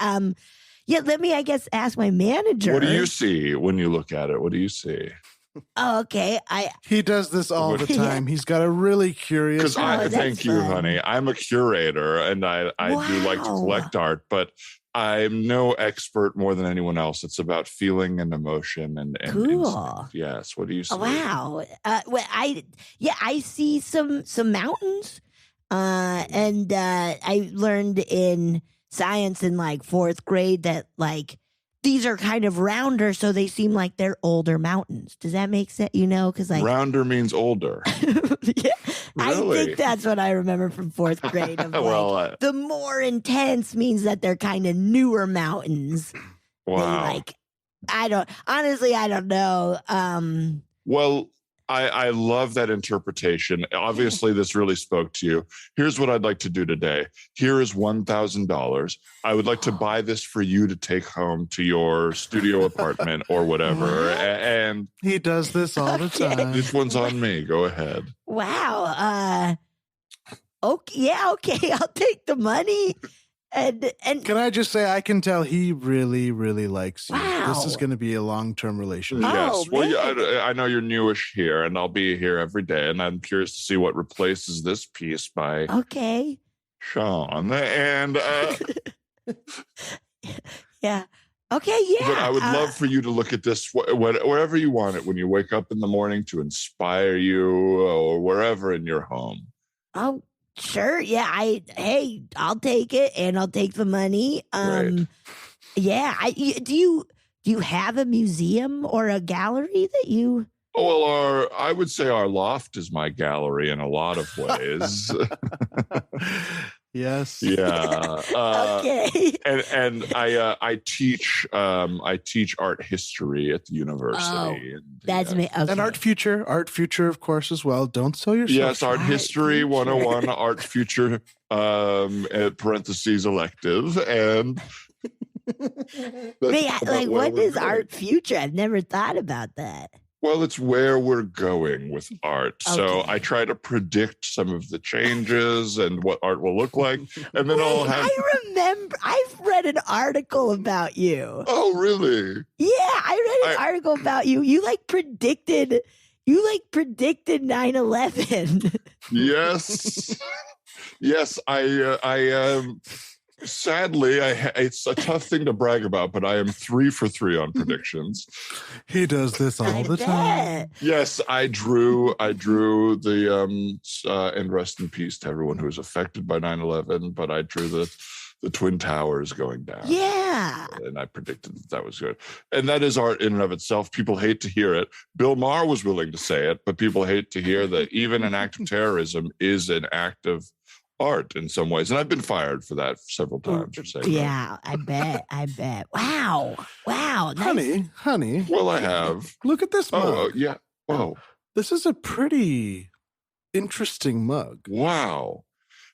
Speaker 7: Yeah. Let me, I guess, ask my manager.
Speaker 5: What do you see when you look at it? What do you see?
Speaker 7: Oh, okay.
Speaker 6: He does this all the time. He's got a really curious.
Speaker 5: Because thank you, honey. I'm a curator, and I do like to collect art, but I'm no expert more than anyone else. It's about feeling and emotion and
Speaker 7: cool.
Speaker 5: Instinct. Yes. What do you see?
Speaker 7: Wow. Well, I see some mountains. And I learned in science in like 4th grade that like these are kind of rounder, so they seem like they're older mountains. Does that make sense? Because like
Speaker 5: rounder means older.
Speaker 7: Yeah.
Speaker 5: Really?
Speaker 7: I think that's what I remember from 4th grade. Of like, the more intense means that they're kind of newer mountains.
Speaker 5: Wow.
Speaker 7: I don't know.
Speaker 5: Well, I love that interpretation. Obviously, this really spoke to you. Here's what I'd like to do today. Here is $1,000. I would like to buy this for you to take home to your studio apartment or whatever. And
Speaker 6: he does this all the time.
Speaker 5: This one's on me. Go ahead.
Speaker 7: Wow. Okay. Yeah. Okay. I'll take the money. And
Speaker 6: Can I just say, I can tell he really, really likes you.
Speaker 7: Wow.
Speaker 6: This is going to be a long-term relationship.
Speaker 5: Yes. Well,
Speaker 7: man.
Speaker 5: I know you're newish here, and I'll be here every day, and I'm curious to see what replaces this piece by
Speaker 7: okay.
Speaker 5: Sean. And
Speaker 7: Yeah. Okay, yeah.
Speaker 5: but I would love for you to look at this wherever you want it when you wake up in the morning to inspire you, or wherever in your home.
Speaker 7: Oh, sure. Yeah. I'll take it, and I'll take the money.
Speaker 5: Great.
Speaker 7: Yeah. Do you have a museum or a gallery that you?
Speaker 5: Oh, well, I would say our loft is my gallery in a lot of ways.
Speaker 6: Yes.
Speaker 5: Yeah.
Speaker 7: Okay.
Speaker 5: And I teach art history at the university. And,
Speaker 7: That's
Speaker 5: yes.
Speaker 7: me. Okay.
Speaker 6: And art future, of course, as well. Don't sell yourself.
Speaker 5: Yes, art history
Speaker 7: future.
Speaker 5: 101, art future, at parentheses elective, and
Speaker 7: Man, like, what is art future? I've never thought about that.
Speaker 5: Well, it's where we're going with art. So
Speaker 7: Okay.
Speaker 5: I try to predict some of the changes and what art will look like, and then I'll have.
Speaker 7: I remember. I've read an article about you.
Speaker 5: Oh, really?
Speaker 7: Yeah, I read an article about you. You predicted 9/11.
Speaker 5: Yes. Yes, I sadly, it's a tough thing to brag about, but I am 3 for 3 on predictions.
Speaker 6: He does this all the time.
Speaker 5: Yes, I drew the and rest in peace to everyone who was affected by 9/11, but I drew the Twin Towers going down.
Speaker 7: Yeah.
Speaker 5: And I predicted that was good. And that is art in and of itself. People hate to hear it. Bill Maher was willing to say it, but people hate to hear that even an act of terrorism is an act of art in some ways. And I've been fired for that several times for saying
Speaker 7: Yeah, I bet. Wow. Nice.
Speaker 6: Honey.
Speaker 5: Well, I have.
Speaker 6: Look at this mug.
Speaker 5: Oh, yeah. Oh,
Speaker 6: This is a pretty interesting mug.
Speaker 5: wow.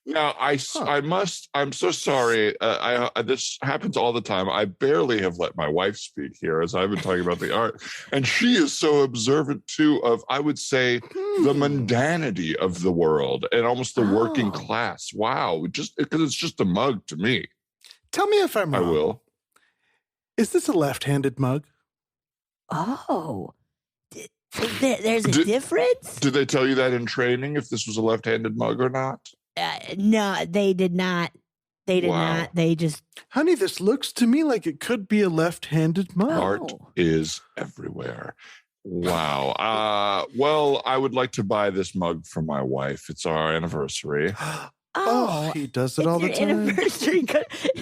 Speaker 5: Now, I'm so sorry. This happens all the time. I barely have let my wife speak here as I've been talking about the art. And she is so observant, too, of, I would say, the mundanity of the world and almost the working class. Wow. Just because it's just a mug to me.
Speaker 6: Tell me if I'm
Speaker 5: I
Speaker 6: wrong.
Speaker 5: will.
Speaker 6: Is this a left-handed mug?
Speaker 7: Oh. There's a difference?
Speaker 5: Did they tell you that in training if this was a left-handed mug or not?
Speaker 7: No, they did not. They did
Speaker 5: Wow.
Speaker 7: not. They just.
Speaker 6: Honey, this looks to me like it could be a left-handed mug.
Speaker 5: Art is everywhere. Wow. Well, I would like to buy this mug for my wife. It's our anniversary.
Speaker 6: Oh, he does it all the
Speaker 7: It's
Speaker 6: time.
Speaker 7: your anniversary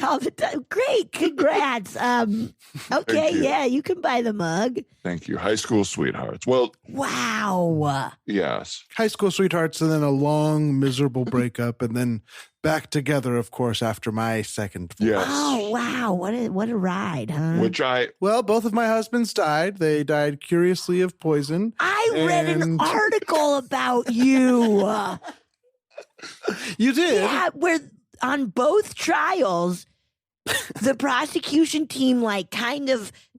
Speaker 7: all the time. Great, congrats. Okay,
Speaker 5: you.
Speaker 7: yeah, you can buy the mug.
Speaker 5: Thank you. High school sweethearts. Well,
Speaker 7: Wow.
Speaker 5: yes.
Speaker 6: High school sweethearts, and then a long, miserable breakup, and then back together, of course, after my second.
Speaker 5: Yes.
Speaker 7: Oh wow, what a ride, huh?
Speaker 5: Which
Speaker 6: Well, both of my husbands died. They died curiously of poison.
Speaker 7: I read an
Speaker 6: and-
Speaker 7: article about you.
Speaker 6: You did?
Speaker 7: Yeah, where on both trials, the prosecution team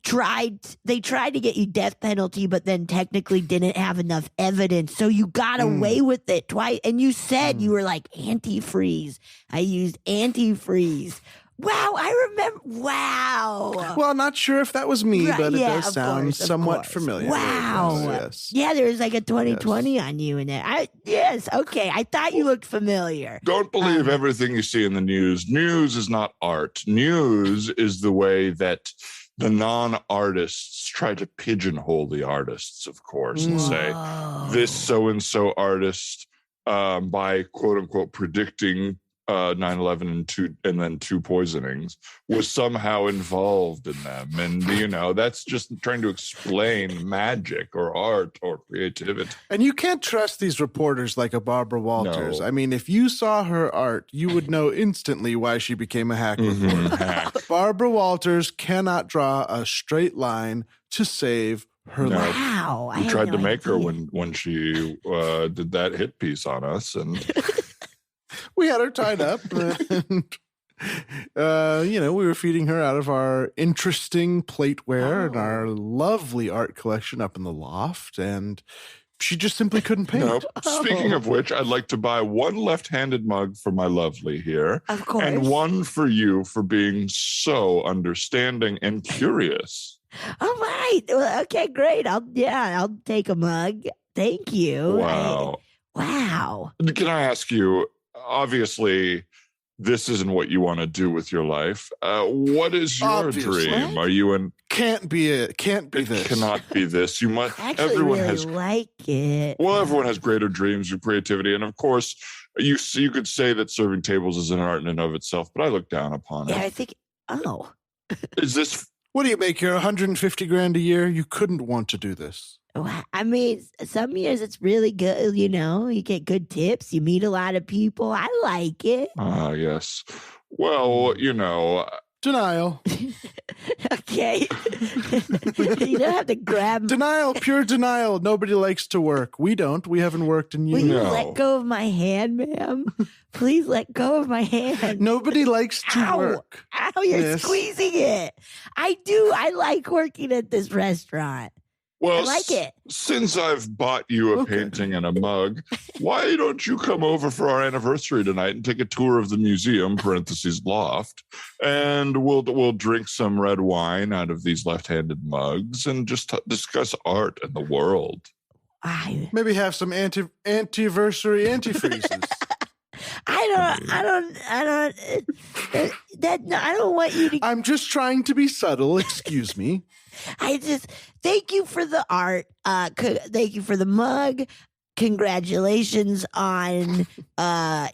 Speaker 7: tried to get you death penalty, but then technically didn't have enough evidence. So you got away with it twice. And you said you were like antifreeze. I used antifreeze. Wow, I remember. Wow.
Speaker 6: Well, not sure if that was me,
Speaker 7: Right,
Speaker 6: but it
Speaker 7: yeah,
Speaker 6: does
Speaker 7: of
Speaker 6: sound
Speaker 7: course, of
Speaker 6: somewhat
Speaker 7: course.
Speaker 6: familiar.
Speaker 7: Wow.
Speaker 6: Yes.
Speaker 7: Yeah, there was like a 2020 on you in there. Yes, okay. I thought you looked familiar.
Speaker 5: don't believe everything you see in the news. News is not art. News is the way that the non-artists try to pigeonhole the artists, of course, and say this so-and-so artist by quote unquote predicting 9/11 and then 2 poisonings was somehow involved in them. And, that's just trying to explain magic or art or creativity.
Speaker 6: And you can't trust these reporters like a Barbara Walters.
Speaker 5: No.
Speaker 6: I mean, if you saw her art, you would know instantly why she became a hack reporter.
Speaker 5: Hack.
Speaker 6: Barbara Walters cannot draw a straight line to save her
Speaker 5: No.
Speaker 6: life.
Speaker 7: Wow. I
Speaker 5: We
Speaker 7: had
Speaker 5: tried
Speaker 7: no
Speaker 5: to make her
Speaker 7: idea.
Speaker 5: when she did that hit piece on us. And
Speaker 6: We had her tied up. And, we were feeding her out of our interesting plateware and our lovely art collection up in the loft. And She just simply couldn't paint.
Speaker 5: Nope. Speaking of which, I'd like to buy one left-handed mug for my lovely here.
Speaker 7: Of course.
Speaker 5: And one for you for being so understanding and curious.
Speaker 7: All right. Well, okay, great. I'll take a mug. Thank you.
Speaker 5: Wow.
Speaker 7: Wow.
Speaker 5: Can I ask you, obviously, this isn't what you want to do with your life. What is your
Speaker 6: Obviously.
Speaker 5: dream? Are you in?
Speaker 6: Can't be this.
Speaker 5: Cannot be this. You must.
Speaker 7: I actually
Speaker 5: Everyone
Speaker 7: really
Speaker 5: has.
Speaker 7: like it.
Speaker 5: Well, everyone has greater dreams or creativity, and of course, you could say that serving tables is an art in and of itself. But I look down upon
Speaker 7: Yeah,
Speaker 5: it.
Speaker 7: I think. Oh.
Speaker 5: Is this?
Speaker 6: What do you make here? 150 grand a year? You couldn't want to do this.
Speaker 7: Wow. I mean, some years it's really good. You know, you get good tips. You meet a lot of people. I like it.
Speaker 5: Ah, yes. Well,
Speaker 6: Denial.
Speaker 7: Okay. You don't have to grab.
Speaker 6: Denial, pure denial. Nobody likes to work. We don't. We haven't worked in
Speaker 7: Will
Speaker 6: years.
Speaker 7: you
Speaker 5: No.
Speaker 7: let go of my hand, ma'am? Please let go of my hand.
Speaker 6: Nobody likes to
Speaker 7: Ow.
Speaker 6: work.
Speaker 7: Ow, you're
Speaker 6: Yes.
Speaker 7: squeezing it. I do. I like working at this restaurant.
Speaker 5: Well,
Speaker 7: I like it.
Speaker 5: Since I've bought you a
Speaker 6: Okay.
Speaker 5: painting and a mug, why don't you come over for our anniversary tonight and take a tour of the museum (parentheses loft), and we'll drink some red wine out of these left-handed mugs and just discuss art and the world.
Speaker 6: Maybe have some anniversary antifreezes.
Speaker 7: I don't want you to.
Speaker 6: I'm just trying to be subtle. Excuse me.
Speaker 7: Thank you for the art. Thank you for the mug. Congratulations on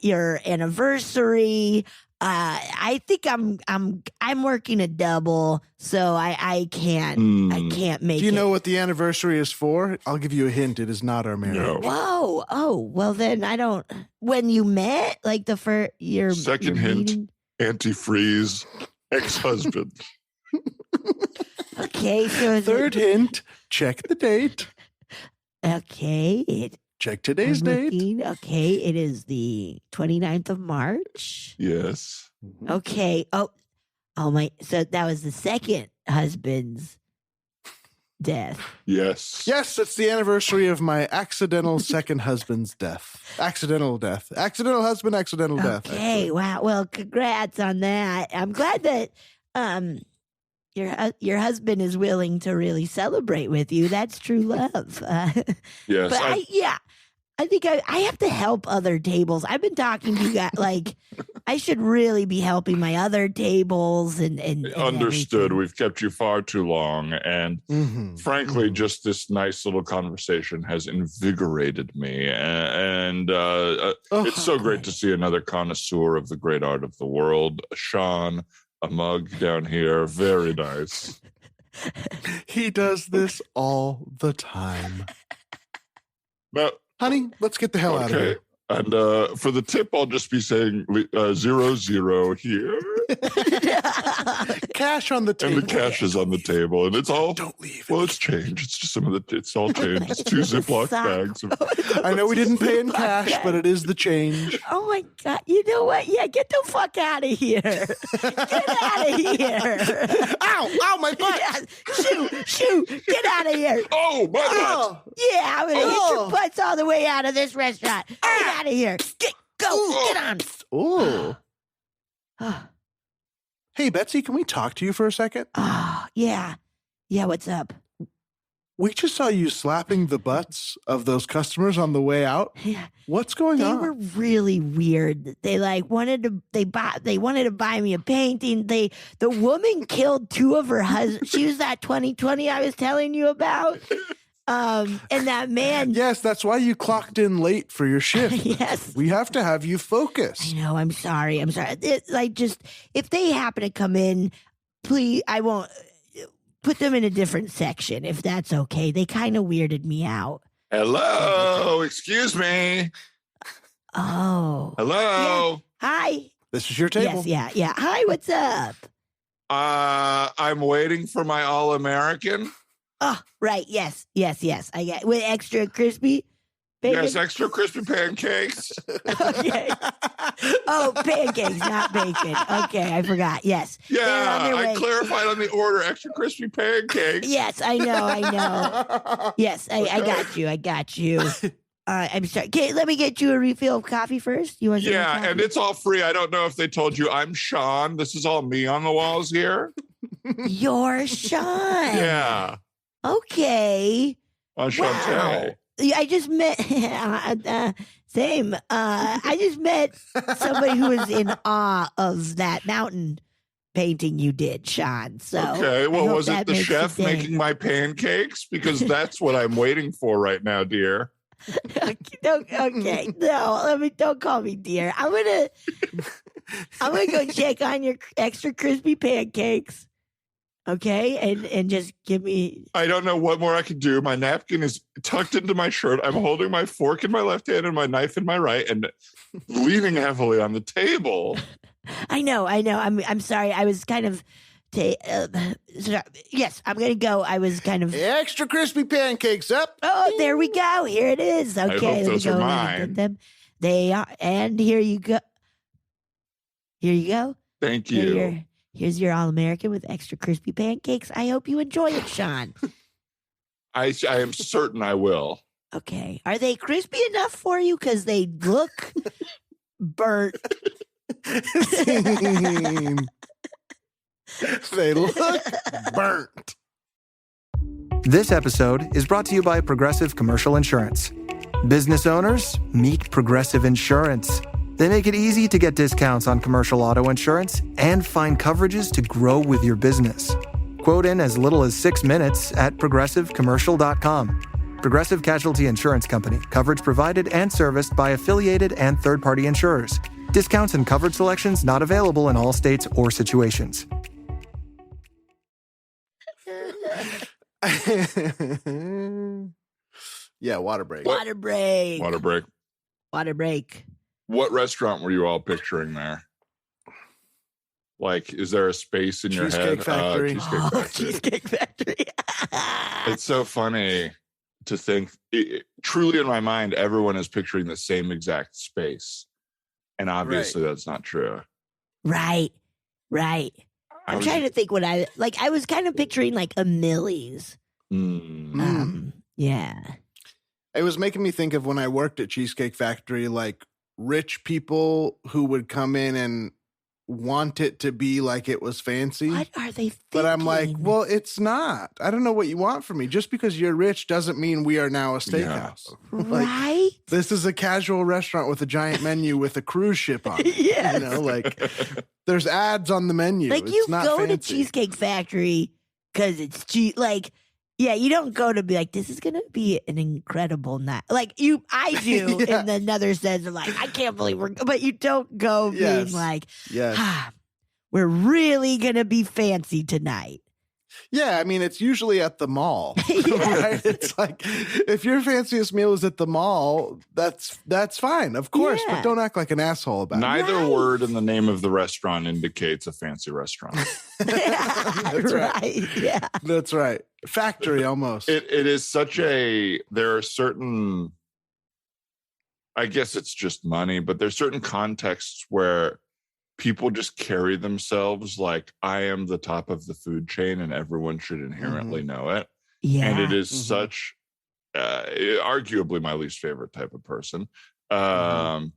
Speaker 7: your anniversary. I think I'm working a double, so I can't make it.
Speaker 6: Do you know what the anniversary is for? I'll give you a hint. It is not our marriage.
Speaker 5: No.
Speaker 7: Whoa! Oh, well then I don't. When you met, like the first your
Speaker 5: Second
Speaker 7: your
Speaker 5: hint.
Speaker 7: meeting?
Speaker 5: Antifreeze, ex-husband.
Speaker 7: Okay, so
Speaker 6: Third hint, check the date.
Speaker 7: Okay,
Speaker 6: Check today's date.
Speaker 7: Okay, it is the 29th of March.
Speaker 5: Yes.
Speaker 7: Okay. Oh my. So that was the second husband's death.
Speaker 5: Yes.
Speaker 6: Yes, it's the anniversary of my accidental second husband's death. Accidental death. Accidental husband, accidental death.
Speaker 7: Okay.
Speaker 6: actually.
Speaker 7: Wow. Well, congrats on that. I'm glad that your husband is willing to really celebrate with you. That's true love.
Speaker 5: Yes.
Speaker 7: But I think I have to help other tables. I've been talking to you guys, like, I should really be helping my other tables and
Speaker 5: Understood.
Speaker 7: everything.
Speaker 5: We've kept you far too long. And frankly, just this nice little conversation has invigorated me. And it's so great to see another connoisseur of the great art of the world. Sean, a mug down here. Very nice.
Speaker 6: He does this all the time.
Speaker 5: Now,
Speaker 6: Honey, let's get the hell out of
Speaker 5: okay.
Speaker 6: here.
Speaker 5: And for the tip, I'll just be saying 00 here.
Speaker 6: Cash on the table.
Speaker 5: And the cash is on the table. And it's all,
Speaker 6: Don't leave.
Speaker 5: well, it's change. It's just it's all change. It's 2 Ziploc
Speaker 7: Stop.
Speaker 5: bags.
Speaker 6: I know we didn't pay in cash, but it is the change.
Speaker 7: Oh my God. You know what? Yeah, get the fuck out of here. Get out of here.
Speaker 6: Ow, my butt.
Speaker 7: Yeah, shoot. Get out of here.
Speaker 5: Oh, my God.
Speaker 7: Yeah, I'm going to hit your butts all the way out of this restaurant. Get out of here. Get on.
Speaker 6: Oh. Hey, Betsy, can we talk to you for a second?
Speaker 7: Oh, yeah. Yeah, what's up?
Speaker 6: We just saw you slapping the butts of those customers on the way out.
Speaker 7: Yeah.
Speaker 6: What's going
Speaker 7: They
Speaker 6: on?
Speaker 7: were really weird. They wanted to buy me a painting. The woman killed 2 of her husbands. She was that 2020 I was telling you about. And that man.
Speaker 6: Yes, that's why you clocked in late for your shift.
Speaker 7: Yes.
Speaker 6: We have to have you focus.
Speaker 7: I know. I'm sorry. If they happen to come in, please, I won't put them in a different section if that's okay. They kind of weirded me out.
Speaker 5: Hello. Excuse me.
Speaker 7: Oh.
Speaker 5: Hello.
Speaker 7: Hi.
Speaker 6: This is your table.
Speaker 7: Yes. Yeah. Hi. What's up?
Speaker 5: I'm waiting for my All-American.
Speaker 7: Oh, right. Yes. I get with extra crispy. Bacon?
Speaker 5: Yes, extra crispy pancakes.
Speaker 7: Okay. Oh, pancakes, not bacon. Okay, I forgot. Yes. They're on their
Speaker 5: Yeah, I
Speaker 7: way.
Speaker 5: clarified on the order. Extra crispy pancakes.
Speaker 7: Yes, I know. Yes, I got you. I'm sorry. Okay, let me get you a refill of coffee first. You want some more
Speaker 5: Yeah,
Speaker 7: coffee?
Speaker 5: and it's all free. I don't know if they told you I'm Sean. This is all me on the walls here.
Speaker 7: You're Sean.
Speaker 5: Yeah.
Speaker 7: Okay.
Speaker 5: Enchanté.
Speaker 7: Wow. I just met same. I just met somebody who was in awe of that mountain painting you did, Sean. So
Speaker 5: Okay,
Speaker 7: I
Speaker 5: well,
Speaker 7: hope
Speaker 5: was it
Speaker 7: that
Speaker 5: the
Speaker 7: makes
Speaker 5: chef
Speaker 7: your day.
Speaker 5: making my pancakes? Because that's what I'm waiting for right now, dear.
Speaker 7: Okay, no, don't call me dear. I'm gonna go check on your extra crispy pancakes. Okay, and just give me.
Speaker 5: I don't know what more I can do. My napkin is tucked into my shirt. I'm holding my fork in my left hand and my knife in my right, and leaning heavily on the table.
Speaker 7: I know. I'm sorry. I was kind of. Yes, I'm gonna go. I was kind of.
Speaker 6: Extra crispy pancakes up.
Speaker 7: Oh, there we go. Here it is. Okay,
Speaker 5: hope
Speaker 7: let me
Speaker 5: those are
Speaker 7: go.
Speaker 5: mine.
Speaker 7: Them. They are, and here you go. Here you go.
Speaker 5: Thank you.
Speaker 7: Here's your All-American with extra crispy pancakes. I hope you enjoy it, Sean.
Speaker 5: I am certain I will.
Speaker 7: Okay. Are they crispy enough for you? Because they look burnt.
Speaker 6: They look burnt.
Speaker 8: This episode is brought to you by Progressive Commercial Insurance. Business owners, meet Progressive Insurance. They make it easy to get discounts on commercial auto insurance and find coverages to grow with your business. Quote in as little as 6 minutes at progressivecommercial.com. Progressive Casualty Insurance Company. Coverage provided and serviced by affiliated and third-party insurers. Discounts and coverage selections not available in all states or situations.
Speaker 6: Yeah, water break.
Speaker 7: Water break.
Speaker 5: Water break.
Speaker 7: Water break.
Speaker 5: What restaurant were you all picturing there? Like, is there a space in your head?
Speaker 6: Cheesecake Factory.
Speaker 5: Cheesecake
Speaker 7: Oh,
Speaker 5: Factory.
Speaker 7: Cheesecake Factory.
Speaker 5: It's so funny to think. Truly, in my mind, everyone is picturing the same exact space, and obviously, that's not true.
Speaker 7: Right. I'm trying to think what I was kind of picturing like a Millie's. Yeah.
Speaker 6: It was making me think of when I worked at Cheesecake Factory, like rich people who would come in and want it to be like it was fancy.
Speaker 7: What are they thinking?
Speaker 6: But I'm like, well, it's not. I don't know what you want from me. Just because you're rich doesn't mean we are now a steakhouse. Like,
Speaker 7: right?
Speaker 6: this is a casual restaurant with a giant menu with a cruise ship on it.
Speaker 7: Yes.
Speaker 6: You know, like there's ads on the menu.
Speaker 7: Like
Speaker 6: it's
Speaker 7: you
Speaker 6: not
Speaker 7: go
Speaker 6: fancy.
Speaker 7: to Cheesecake Factory because it's cheap. Like, yeah, you don't go to be like, this is gonna be an incredible night. Like I do,
Speaker 6: Yeah.
Speaker 7: in another sense of like, I can't believe but you don't go being like,
Speaker 6: yes.
Speaker 7: We're really gonna be fancy tonight.
Speaker 6: Yeah, I mean, it's usually at the mall, right? It's like if your fanciest meal is at the mall, that's fine, of course,
Speaker 7: Yeah.
Speaker 6: but don't act like an asshole about it.
Speaker 5: Neither word in the name of the restaurant indicates a fancy restaurant.
Speaker 6: That's right.
Speaker 7: Yeah.
Speaker 6: That's right. Factory almost.
Speaker 5: It is such there are certain, I guess it's just money, but there's certain contexts where people just carry themselves like I am the top of the food chain and everyone should inherently know it.
Speaker 7: Yeah.
Speaker 5: And it is such, arguably my least favorite type of person.
Speaker 6: Well,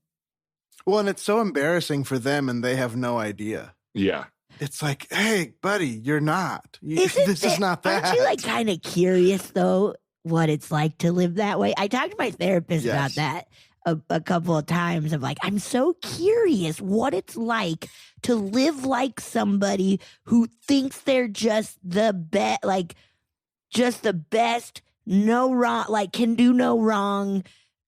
Speaker 6: and it's so embarrassing for them and they have no idea.
Speaker 5: Yeah.
Speaker 6: It's like, hey, buddy, you're not. This is not that.
Speaker 7: Aren't you like kind of curious though what it's like to live that way? I talked to my therapist about that a couple of times. Of like, I'm so curious what it's like to live like somebody who thinks they're just the best, like just the best, no wrong, like can do no wrong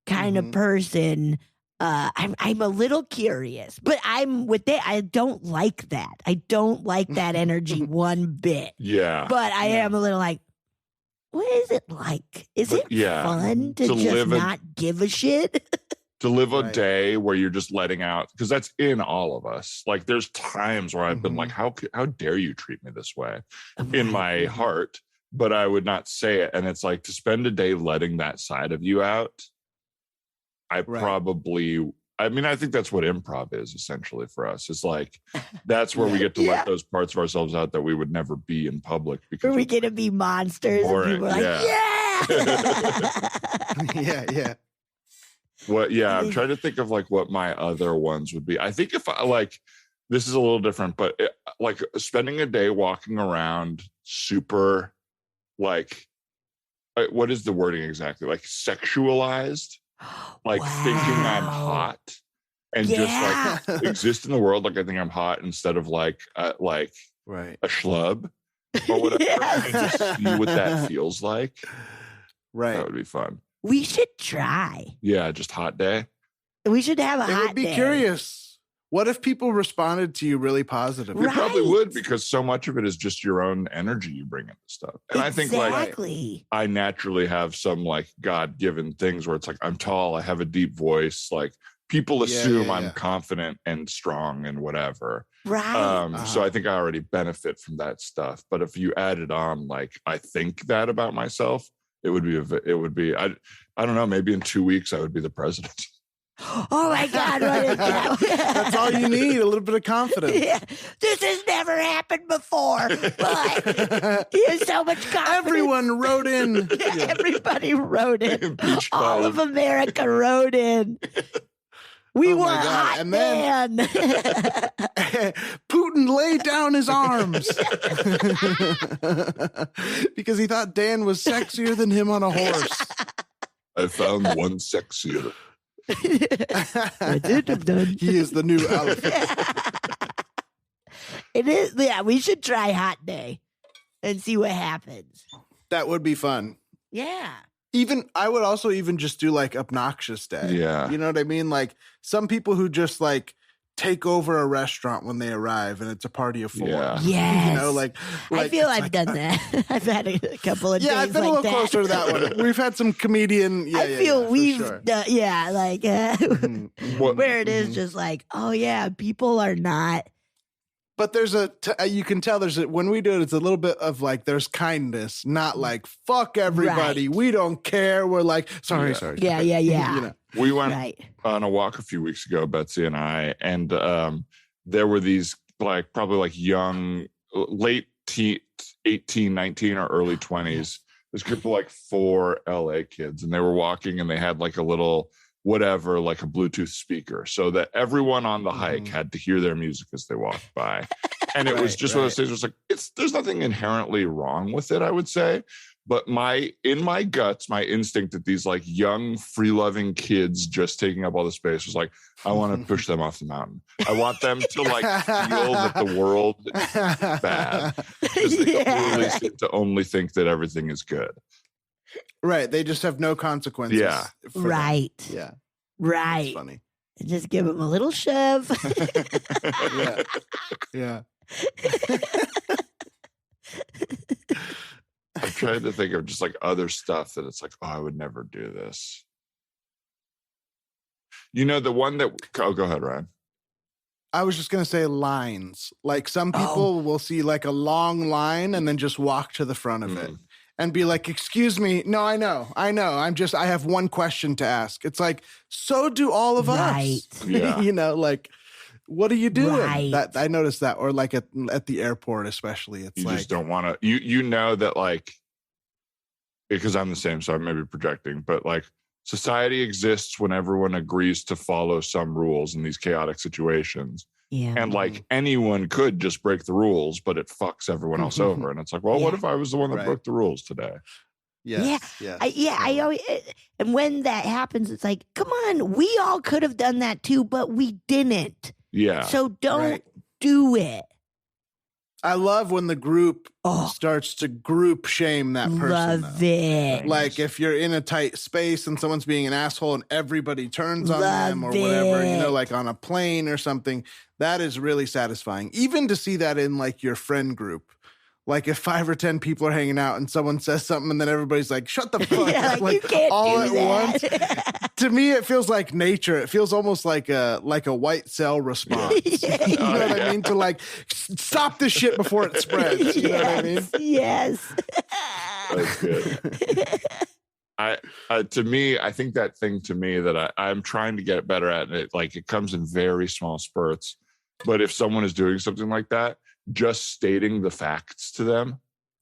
Speaker 7: kind of person. I'm a little curious, but I'm with that. I don't like that. I don't like that energy one bit.
Speaker 5: Yeah.
Speaker 7: But I am a little like, what is it like? Is it fun to just not give a shit?
Speaker 5: To live a day where you're just letting out, because that's in all of us. Like there's times where I've been like, how dare you treat me this way in my heart, but I would not say it. And it's like to spend a day letting that side of you out I think that's what improv is essentially for us. It's like, that's where we get to let those parts of ourselves out that we would never be in public. Because
Speaker 7: are we going to be monsters? And people are like,
Speaker 6: Yeah.
Speaker 5: I'm trying to think of like what my other ones would be. I think if I like, this is a little different, but like spending a day walking around super like, what is the wording exactly? Like sexualized, like thinking I'm hot and just like exist in the world like I think I'm hot instead of like a schlub or whatever. And just see what that feels like.
Speaker 6: Right.
Speaker 5: That would be fun.
Speaker 7: We should try.
Speaker 5: Yeah, just hot day.
Speaker 7: We should have a hot day.
Speaker 6: I would be curious. What if people responded to you really positively?
Speaker 5: You probably would, because so much of it is just your own energy you bring into stuff. And I think like I naturally have some like God-given things where it's like I'm tall, I have a deep voice. Like people assume I'm confident and strong and whatever.
Speaker 7: Right.
Speaker 5: So I think I already benefit from that stuff. But if you added on like I think that about myself, it would be I don't know, maybe in 2 weeks I would be the president.
Speaker 7: Oh my God.
Speaker 6: That's all you need, a little bit of confidence.
Speaker 7: Yeah. This has never happened before, but he has so much confidence.
Speaker 6: Everyone wrote in.
Speaker 7: Everybody wrote in. All of America wrote in. We were a hot
Speaker 6: and
Speaker 7: man.
Speaker 6: Putin laid down his arms because he thought Dan was sexier than him on a horse.
Speaker 5: I found one sexier.
Speaker 7: I did have done.
Speaker 6: He is the new elephant.
Speaker 7: It is. Yeah, we should try hot day and see what happens.
Speaker 6: That would be fun.
Speaker 7: Yeah.
Speaker 6: I would also even just do like obnoxious day.
Speaker 5: Yeah.
Speaker 6: You know what I mean? Like some people who just like take over a restaurant when they arrive and it's a party of four.
Speaker 5: Yeah.
Speaker 7: Yes.
Speaker 6: You know, like
Speaker 7: I feel I've done that. I've had a couple of days.
Speaker 6: Yeah, I've been a little closer to that one. We've had some comedian.
Speaker 7: I feel we've done,
Speaker 6: Mm-hmm.
Speaker 7: where it is just like, oh yeah, people are not.
Speaker 6: But there's you can tell when we do it, it's a little bit of like, there's kindness, not like, fuck everybody.
Speaker 7: Right.
Speaker 6: We don't care. We're like, sorry.
Speaker 7: Yeah.
Speaker 6: You know?
Speaker 5: We went on a walk a few weeks ago, Betsy and I, and there were these like probably like young, late 18, 19 or early 20s. This group of like 4 LA kids, and they were walking and they had like a little whatever, like a Bluetooth speaker, so that everyone on the hike had to hear their music as they walked by. And it was just one of those things where it's like, there's nothing inherently wrong with it, I would say. But in my guts, my instinct that these like young, free-loving kids just taking up all the space was like, I want to push them off the mountain. I want them to like feel that the world is bad. Because they clearly seem to only think that everything is good.
Speaker 6: Right. They just have no consequences.
Speaker 5: Yeah.
Speaker 7: Right.
Speaker 6: Them. Yeah.
Speaker 7: Right.
Speaker 6: That's funny.
Speaker 7: Just give them a little shove.
Speaker 6: Yeah.
Speaker 5: I'm trying to think of just like other stuff that it's like, oh, I would never do this. You know, the one that, go ahead, Ryan.
Speaker 6: I was just going to say lines. Like some people will see like a long line and then just walk to the front of it and be like, excuse me. No, I know. I have one question to ask. It's like, so do all of us.
Speaker 5: Yeah.
Speaker 6: You know, like, what are you doing?
Speaker 7: Right.
Speaker 6: That I noticed that, or like at the airport, especially. It's
Speaker 5: you
Speaker 6: like,
Speaker 5: just don't want to, you know that like, because I'm the same, so I may be projecting, but like society exists when everyone agrees to follow some rules in these chaotic situations.
Speaker 7: Yeah.
Speaker 5: And like anyone could just break the rules, but it fucks everyone else over. And it's like, well, what if I was the one that broke the rules today?
Speaker 6: yes.
Speaker 7: I always, and when that happens, it's like, come on, we all could have done that too, but we didn't.
Speaker 5: Yeah.
Speaker 7: So don't do it.
Speaker 6: I love when the group starts to group shame that person.
Speaker 7: Love it.
Speaker 6: Like if you're in a tight space and someone's being an asshole and everybody turns on them or whatever, you know, like on a plane or something, that is really satisfying. Even to see that in like your friend group. Like if 5 or 10 people are hanging out and someone says something and then everybody's like, shut the fuck up.
Speaker 7: Like you can't
Speaker 6: all
Speaker 7: do
Speaker 6: at
Speaker 7: that.
Speaker 6: once. To me, it feels like nature. It feels almost like a white cell response. You know what I mean? To like stop this shit before it spreads. You know what I mean?
Speaker 7: Yes.
Speaker 5: That's good. To me, I think that thing to me that I'm trying to get better at it, like it comes in very small spurts. But if someone is doing something like that, just stating the facts to them,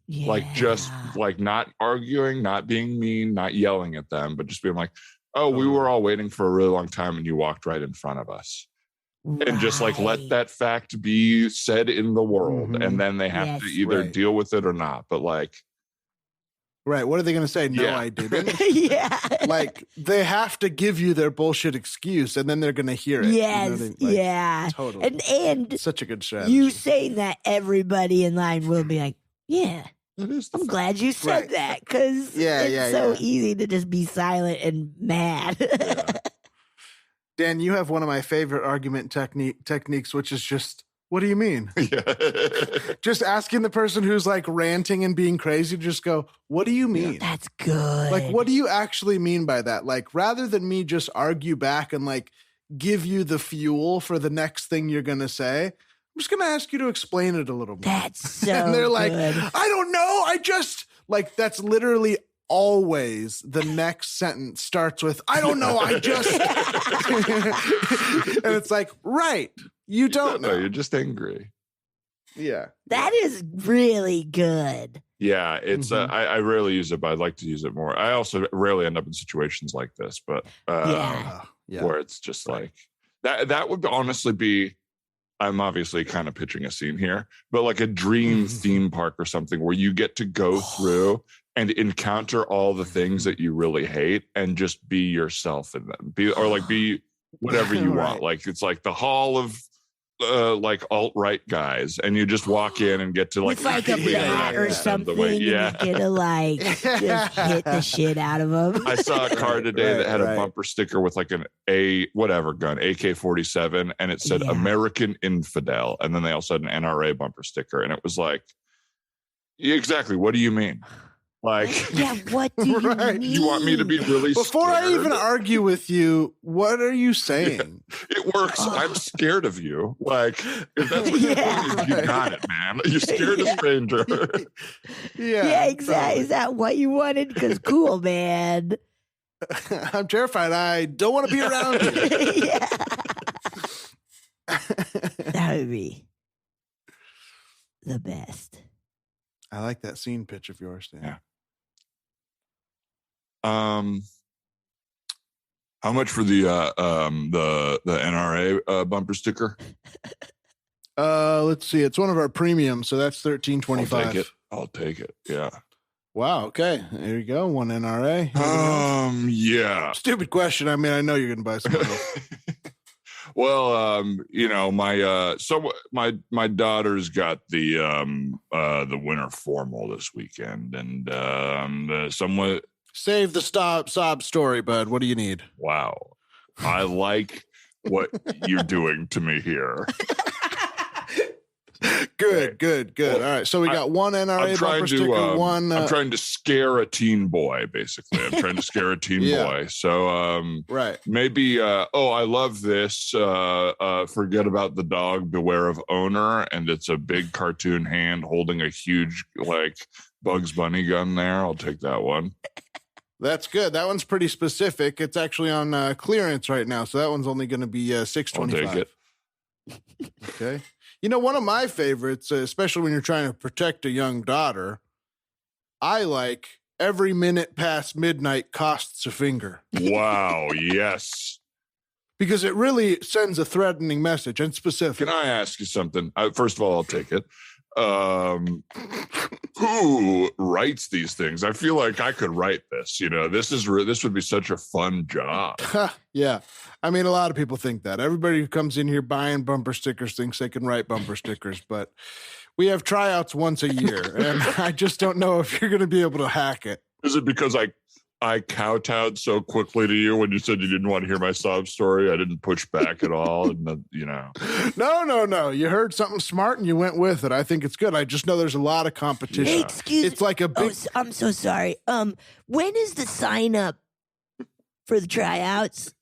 Speaker 5: like just like not arguing, not being mean, not yelling at them, but just being like, oh, we were all waiting for a really long time and you walked right in front of us. And just like let that fact be said in the world. And then they have to either deal with it or not. But like,
Speaker 6: right. What are they going to say? No, I didn't. Like they have to give you their bullshit excuse and then they're going to hear it.
Speaker 7: Yes.
Speaker 6: You know,
Speaker 7: yeah.
Speaker 6: Totally.
Speaker 7: And
Speaker 6: such a good strategy.
Speaker 7: You saying that, everybody in line will be like, yeah. I'm glad you said that because it's so easy to just be silent and mad.
Speaker 6: Dan, you have one of my favorite argument techniques, which is just, what do you mean? Just asking the person who's like ranting and being crazy, just go, what do you mean?
Speaker 7: That's good.
Speaker 6: Like, what do you actually mean by that? Like, rather than me just argue back and like give you the fuel for the next thing you're going to say, I'm just going to ask you to explain it a little more.
Speaker 7: That's so
Speaker 6: And they're like,
Speaker 7: good.
Speaker 6: I don't know. I just, like, that's literally always the next sentence starts with, I don't know. I just, and it's like, right. You don't know.
Speaker 5: You're just angry.
Speaker 6: Yeah.
Speaker 7: That is really good.
Speaker 5: Yeah. It's, I rarely use it, but I'd like to use it more. I also rarely end up in situations like this, but where it's just like that would honestly be, I'm obviously kind of pitching a scene here, but like a dream theme park or something where you get to go through and encounter all the things that you really hate and just be yourself in them. Be whatever you want. Like it's like the hall of like alt-right guys, and you just walk in and get to like,
Speaker 7: with like a bat or something, and you get to like just hit the shit out of them.
Speaker 5: I saw a car today that had a bumper sticker with like an gun, AK-47, and it said American Infidel, and then they also had an NRA bumper sticker, and it was like, exactly, what do you mean? Like,
Speaker 7: what do you mean?
Speaker 5: You want me to be really
Speaker 6: Before
Speaker 5: scared?
Speaker 6: I even argue with you, what are you saying?
Speaker 5: It works. I'm scared of you. Like, if that's what you want, you got it, man. You're scared of stranger.
Speaker 7: Yeah, exactly. Is that what you wanted? Because cool, man.
Speaker 6: I'm terrified. I don't want to be around you.
Speaker 7: That would be the best.
Speaker 6: I like that scene pitch of yours, Dan.
Speaker 5: Yeah. How much for the NRA bumper sticker?
Speaker 6: Let's see. It's one of our premiums, so that's $13.25.
Speaker 5: I'll take it. Yeah.
Speaker 6: Wow. Okay. There you go. One NRA.
Speaker 5: Yeah.
Speaker 6: Stupid question. I mean, I know you're going to buy some.
Speaker 5: Well, my daughter's got the winter formal this weekend, and somewhat.
Speaker 6: Save the sob story, bud. What do you need?
Speaker 5: Wow, I like what you're doing to me here.
Speaker 6: Good. All right, so we got one NRA bumper sticker, one.
Speaker 5: I'm trying to scare a teen boy, basically. I'm trying to scare a teen boy. So, maybe. I love this. Forget about the dog. Beware of owner, and it's a big cartoon hand holding a huge like Bugs Bunny gun. There, I'll take that one.
Speaker 6: That's good. That one's pretty specific. It's actually on clearance right now, so that one's only going to be $6.25.
Speaker 5: I'll take
Speaker 6: it. Okay. You know, one of my favorites, especially when you're trying to protect a young daughter, I like every minute past midnight costs a finger.
Speaker 5: Wow, yes.
Speaker 6: Because it really sends a threatening message and specific.
Speaker 5: Can I ask you something? First of all, I'll take it. Who writes these things? I feel like I could write this. You know, this would be such a fun job.
Speaker 6: Yeah. I mean, a lot of people think that. Everybody who comes in here buying bumper stickers thinks they can write bumper stickers, but we have tryouts once a year, and I just don't know if you're going to be able to hack it.
Speaker 5: Is it because I kowtowed so quickly to you when you said you didn't want to hear my sob story? I didn't push back at all. And
Speaker 6: No. You heard something smart and you went with it. I think it's good. I just know there's a lot of competition. It's like a big.
Speaker 7: Oh, I'm so sorry. When is the sign up for the tryouts?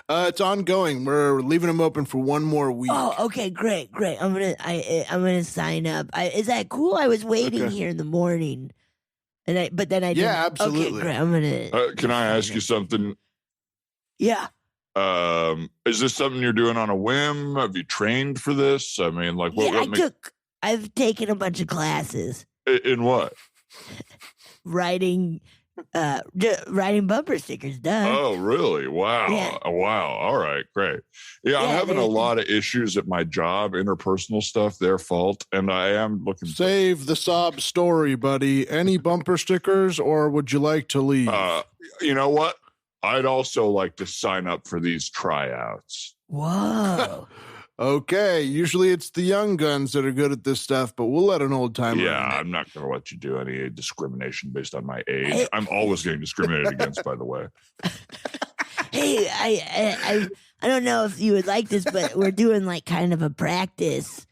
Speaker 6: It's ongoing. We're leaving them open for one more week.
Speaker 7: Oh, okay, great. I'm gonna sign up. Is that cool? I was waiting here in the morning. But then I didn't.
Speaker 6: Yeah, absolutely.
Speaker 7: Okay, great. I'm gonna.
Speaker 5: Can I ask you something?
Speaker 7: Yeah.
Speaker 5: Is this something you're doing on a whim? Have you trained for this? I mean, like,
Speaker 7: I've taken a bunch of classes.
Speaker 5: In what?
Speaker 7: Writing bumper stickers. Duh.
Speaker 5: Oh, really? Wow.
Speaker 7: Yeah.
Speaker 5: Wow. All right, great. Yeah, I'm having a lot of issues at my job, interpersonal stuff, their fault, and I am looking.
Speaker 6: Save the sob story, buddy. Any bumper stickers, or would you like to leave?
Speaker 5: You know what? I'd also like to sign up for these tryouts.
Speaker 7: Whoa.
Speaker 6: Okay, usually it's the young guns that are good at this stuff, but we'll let an old timer.
Speaker 5: Yeah, I'm not going to let you do any discrimination based on my age. I'm always getting discriminated against, by the way.
Speaker 7: Hey, I don't know if you would like this, but we're doing like kind of a practice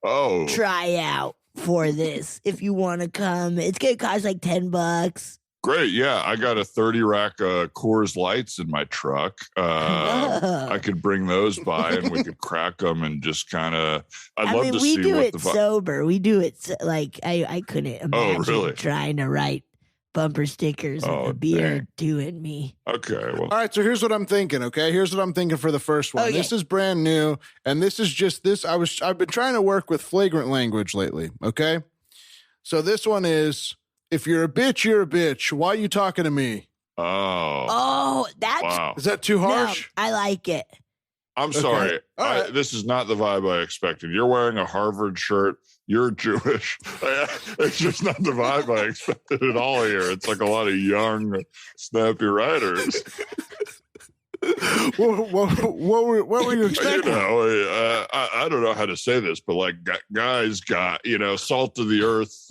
Speaker 7: tryout for this. If you want to come, it's going to cost like $10.
Speaker 5: Great. Yeah. I got a 30 rack Coors Lights in my truck. I could bring those by and we could crack them and just kind of, I'd love to see
Speaker 7: we do
Speaker 5: what
Speaker 7: it sober. We do it like I couldn't imagine trying to write bumper stickers with a beer doing me.
Speaker 5: Okay. Well.
Speaker 6: All right. So here's what I'm thinking. Okay. Here's what I'm thinking for the first one.
Speaker 7: Okay.
Speaker 6: This is brand new. And this is just this. I've been trying to work with flagrant language lately. Okay. So this one is, if you're a bitch, you're a bitch. Why are you talking to me?
Speaker 7: Oh, that's
Speaker 6: Is that too harsh?
Speaker 7: No, I like it.
Speaker 5: I'm sorry.
Speaker 6: Right.
Speaker 5: This is not the vibe I expected. You're wearing a Harvard shirt. You're Jewish. It's just not the vibe I expected at all here. It's like a lot of young, snappy writers.
Speaker 6: what were you expecting?
Speaker 5: I don't know how to say this, but like guys got, salt of the earth,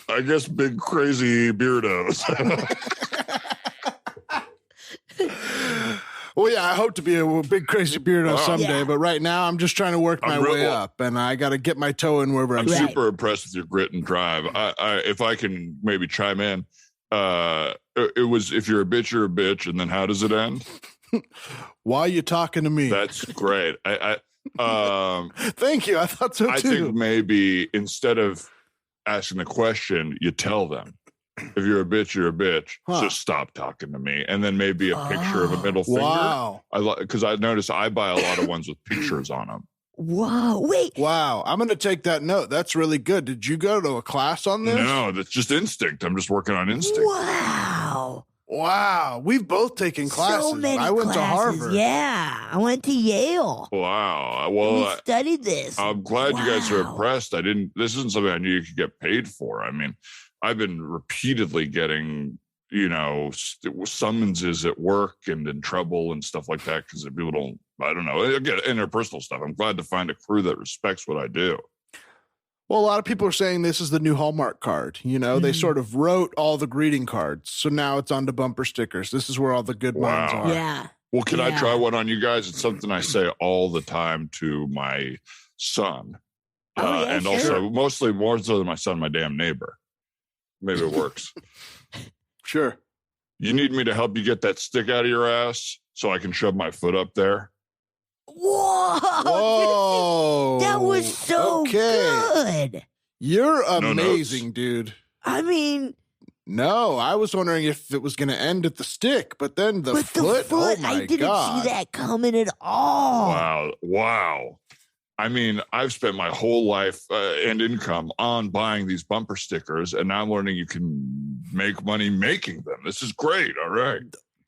Speaker 5: I guess big crazy beardos.
Speaker 6: Well, yeah, I hope to be a big crazy beardo someday, but right now I'm just trying to work my way up, and I got to get my toe in wherever
Speaker 5: I'm super impressed with your grit and drive. If I can maybe chime in, it was, if you're a bitch, you're a bitch, and then how does it end?
Speaker 6: Why are you talking to me?
Speaker 5: That's great.
Speaker 6: Thank you. I thought so too.
Speaker 5: I think maybe instead of asking the question, you tell them, if you're a bitch, you're a bitch. So stop talking to me. And then maybe a picture of a middle finger.
Speaker 6: Wow.
Speaker 5: Because I noticed I buy a lot of ones with pictures on them.
Speaker 7: Whoa, wait.
Speaker 6: Wow. I'm going to take that note. That's really good. Did you go to a class on this?
Speaker 5: No, that's just instinct. I'm just working on instinct.
Speaker 6: Wow. We've both taken classes.
Speaker 7: So many
Speaker 6: I went
Speaker 7: classes.
Speaker 6: to Harvard.
Speaker 7: Yeah. I went to Yale.
Speaker 5: Wow. Well,
Speaker 7: we studied this.
Speaker 5: I'm glad you guys are impressed. This isn't something I knew you could get paid for. I mean, I've been repeatedly getting, summonses at work and in trouble and stuff like that because people don't, I don't know, again, interpersonal stuff. I'm glad to find a crew that respects what I do.
Speaker 6: Well, a lot of people are saying this is the new Hallmark card. They sort of wrote all the greeting cards. So now it's on to bumper stickers. This is where all the good ones are.
Speaker 7: Yeah.
Speaker 5: Well, can I try one on you guys? It's something I say all the time to my son. Also mostly more so than my son, my damn neighbor. Maybe it works.
Speaker 6: Sure.
Speaker 5: You need me to help you get that stick out of your ass so I can shove my foot up there?
Speaker 6: Whoa.
Speaker 7: That was so good.
Speaker 6: You're amazing, dude.
Speaker 7: I mean,
Speaker 6: no, I was wondering if it was going to end at the stick, but then the foot. Oh my
Speaker 7: I didn't
Speaker 6: God.
Speaker 7: see that coming at all.
Speaker 5: Wow. I mean, I've spent my whole life and income on buying these bumper stickers, and now I'm learning you can make money making them. This is great. All right.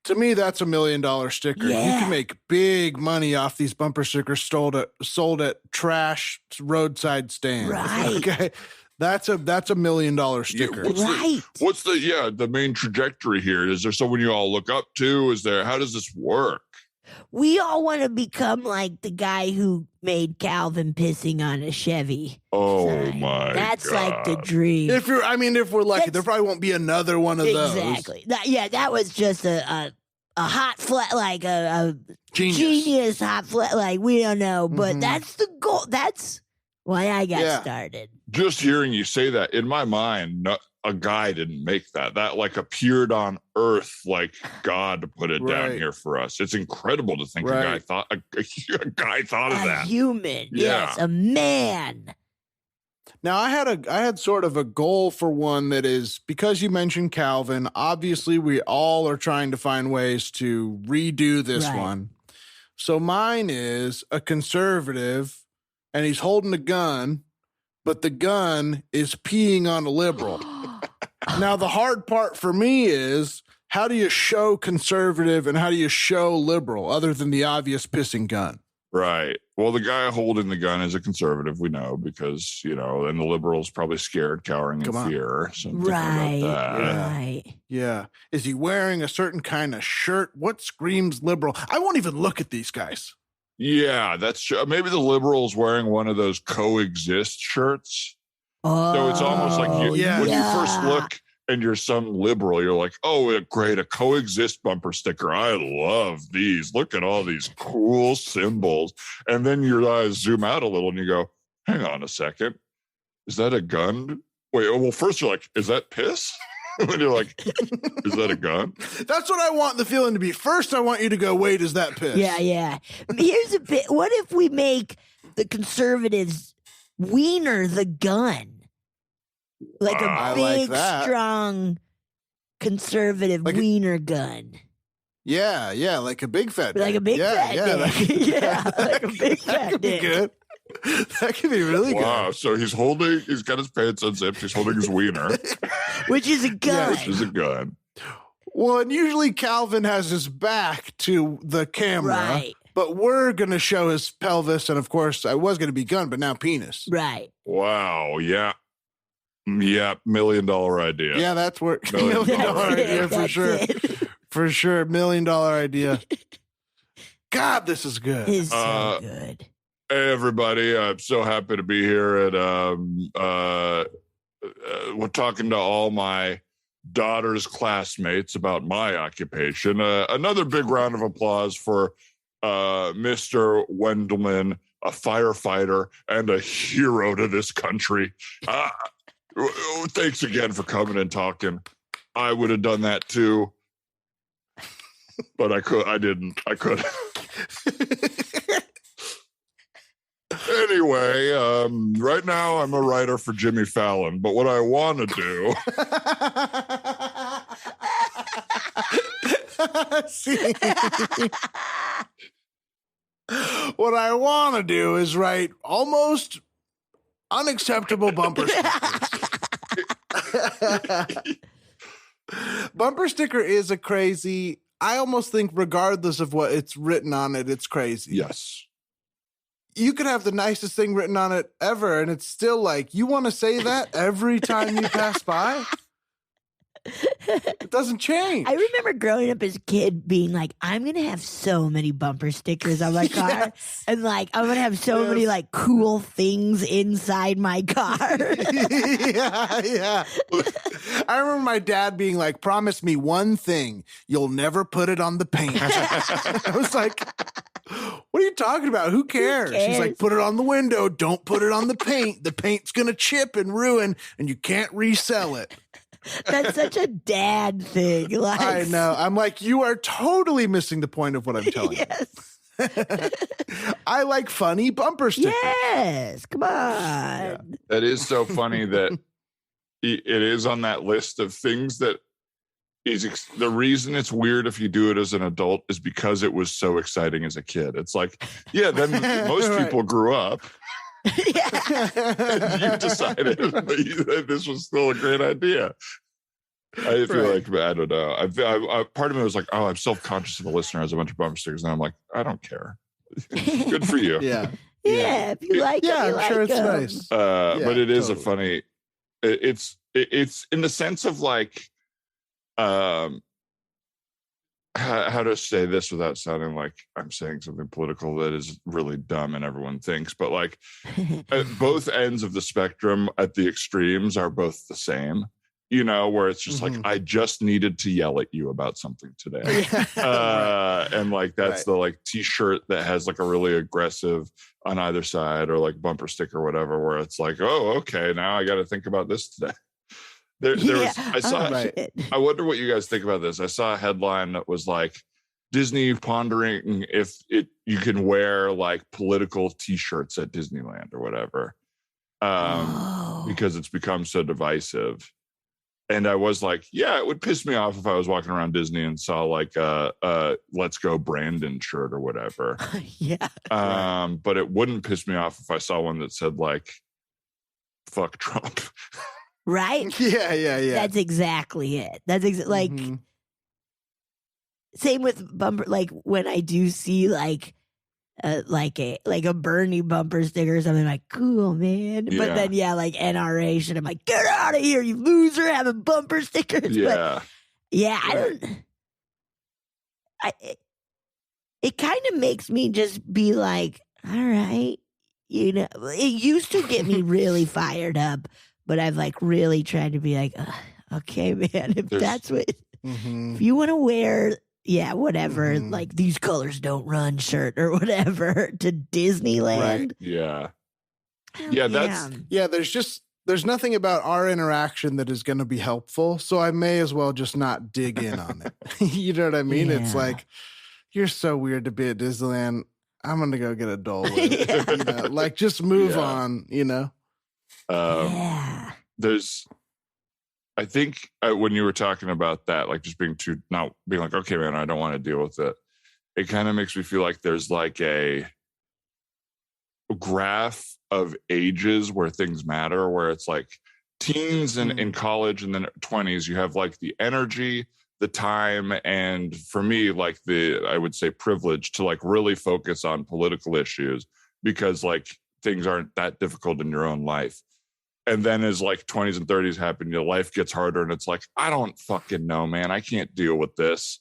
Speaker 6: To me, that's $1 million sticker.
Speaker 7: Yeah.
Speaker 6: You can make big money off these bumper stickers sold at trash roadside stands.
Speaker 7: Right.
Speaker 6: Okay. That's $1 million sticker.
Speaker 5: What's the main trajectory here? Is there someone you all look up to? How does this work?
Speaker 7: We all want to become like the guy who made Calvin pissing on a Chevy.
Speaker 5: Oh my!
Speaker 7: That's
Speaker 5: God.
Speaker 7: like the dream.
Speaker 6: If we're lucky, there probably won't be another one of those.
Speaker 7: Exactly. That was just a hot flat, like a
Speaker 6: genius
Speaker 7: hot flat. Like we don't know, but that's the goal. That's why I got started.
Speaker 5: Just hearing you say that in my mind, a guy didn't make that. That like appeared on Earth, like God put it down here for us. It's incredible to think a guy thought of that.
Speaker 7: A human, yes, a man.
Speaker 6: Now I had sort of a goal for one that is, because you mentioned Calvin, obviously we all are trying to find ways to redo this one. So mine is a conservative and he's holding a gun, but the gun is peeing on a liberal. Now the hard part for me is, how do you show conservative and how do you show liberal other than the obvious pissing gun?
Speaker 5: Right. Well, the guy holding the gun is a conservative, we know, because, and the liberals probably scared, cowering in fear. So
Speaker 7: Right.
Speaker 6: Yeah. Is he wearing a certain kind of shirt? What screams liberal? I won't even look at these guys.
Speaker 5: Yeah, that's maybe the liberals wearing one of those coexist shirts. So it's almost like when you first look and you're some liberal, you're like, oh, great, a coexist bumper sticker. I love these. Look at all these cool symbols. And then your eyes zoom out a little and you go, hang on a second. Is that a gun? Wait, well, first you're like, is that piss? And you're like, is that a gun?
Speaker 6: That's what I want the feeling to be. First, I want you to go, wait, is that piss?
Speaker 7: Yeah. Here's a bit. What if we make the conservatives wiener the gun? Like a big, strong conservative wiener gun.
Speaker 6: Yeah, like a big fat dick.
Speaker 7: Like a big fat dick. Yeah, like a big fat dick.
Speaker 6: Good. That could be really good.
Speaker 5: Wow, so he's got his pants unzipped, he's holding his wiener.
Speaker 7: Which is a gun.
Speaker 5: Which is a gun.
Speaker 6: Well, and usually Calvin has his back to the camera.
Speaker 7: Right.
Speaker 6: But we're going to show his pelvis, and of course, I was going to be gun, but now penis.
Speaker 7: Right.
Speaker 5: Wow, yeah. Yeah, $1 million idea.
Speaker 6: Yeah, that's where $1 million idea for sure. For sure, $1 million idea. God, this is good.
Speaker 7: It's so good.
Speaker 5: Hey, everybody. I'm so happy to be here. And we're talking to all my daughter's classmates about my occupation. Another big round of applause for Mr. Wendelman, a firefighter and a hero to this country. Thanks again for coming and talking. I would have done that too, but I didn't. I couldn't. Anyway, right now I'm a writer for Jimmy Fallon, but what I want to do.
Speaker 6: What I want to do is write almost unacceptable bumper stickers. Bumper sticker is a crazy. I almost think, regardless of what it's written on it, it's crazy.
Speaker 5: Yes.
Speaker 6: You could have the nicest thing written on it ever, and it's still like, you want to say that every time you pass by? It doesn't change.
Speaker 7: I remember growing up as a kid being like, I'm going to have so many bumper stickers on my car.
Speaker 6: Yes.
Speaker 7: And like, I'm going to have so many like cool things inside my car.
Speaker 6: Yeah. I remember my dad being like, promise me one thing, you'll never put it on the paint. I was like, what are you talking about? Who cares? He's like, put it on the window. Don't put it on the paint. The paint's going to chip and ruin, and you can't resell it.
Speaker 7: That's such a dad thing. Like,
Speaker 6: I know. I'm like, you are totally missing the point of what I'm telling you. I like funny bumper stickers.
Speaker 7: Yes, come on.
Speaker 5: Yeah. That is so funny that it is on that list of things that is the reason it's weird if you do it as an adult is because it was so exciting as a kid. It's like, yeah, then most people grew up. And you decided that this was still a great idea. I feel like, I don't know. I part of me was like, oh, I'm self-conscious of a listener has a bunch of bumper stickers, and I'm like, I don't care. Good for you.
Speaker 6: Yeah.
Speaker 7: If you like it,
Speaker 6: I'm sure it's
Speaker 7: them.
Speaker 6: nice.
Speaker 5: But it is a funny. It's in the sense of like, how to say this without sounding like I'm saying something political that is really dumb and everyone thinks, but like at both ends of the spectrum at the extremes are both the same, where it's just like, I just needed to yell at you about something today. And like, that's the like t-shirt that has like a really aggressive on either side or like bumper sticker or whatever, where it's like, oh, okay, now I got to think about this today. I wonder what you guys think about this. I saw a headline that was like Disney pondering if you can wear like political t-shirts at Disneyland or whatever. because it's become so divisive. And I was like, yeah, it would piss me off if I was walking around Disney and saw like a "Let's Go Brandon" shirt or whatever.
Speaker 7: Yeah.
Speaker 5: But it wouldn't piss me off if I saw one that said like "fuck Trump."
Speaker 7: Right?
Speaker 6: Yeah.
Speaker 7: That's exactly it. That's like same with bumper. Like when I do see like a Bernie bumper sticker or something, like, cool, man.
Speaker 5: Yeah.
Speaker 7: But then like NRA shit, I'm like, get out of here, you loser, having bumper stickers.
Speaker 5: Yeah.
Speaker 7: But yeah, it kind of makes me just be like, all right, you know, it used to get me really fired up, but I've like really tried to be like, okay, man, if that's what, if you want to wear, whatever, like these colors don't run shirt or whatever to Disneyland.
Speaker 5: Right. Yeah. Yeah.
Speaker 6: There's nothing about our interaction that is going to be helpful. So I may as well just not dig in on it. You know what I mean? It's like, you're so weird to be at Disneyland. I'm going to go get a Dole Whip. You know? Like, just move on, you know?
Speaker 5: I think when you were talking about that, like just not being like, okay, man, I don't want to deal with it. It kind of makes me feel like there's like a graph of ages where things matter, where it's like teens and in college and then 20s, you have like the energy, the time, and for me, like I would say privilege to like really focus on political issues because like things aren't that difficult in your own life. And then as like 20s and 30s happen, your life gets harder and it's like, I don't fucking know, man. I can't deal with this.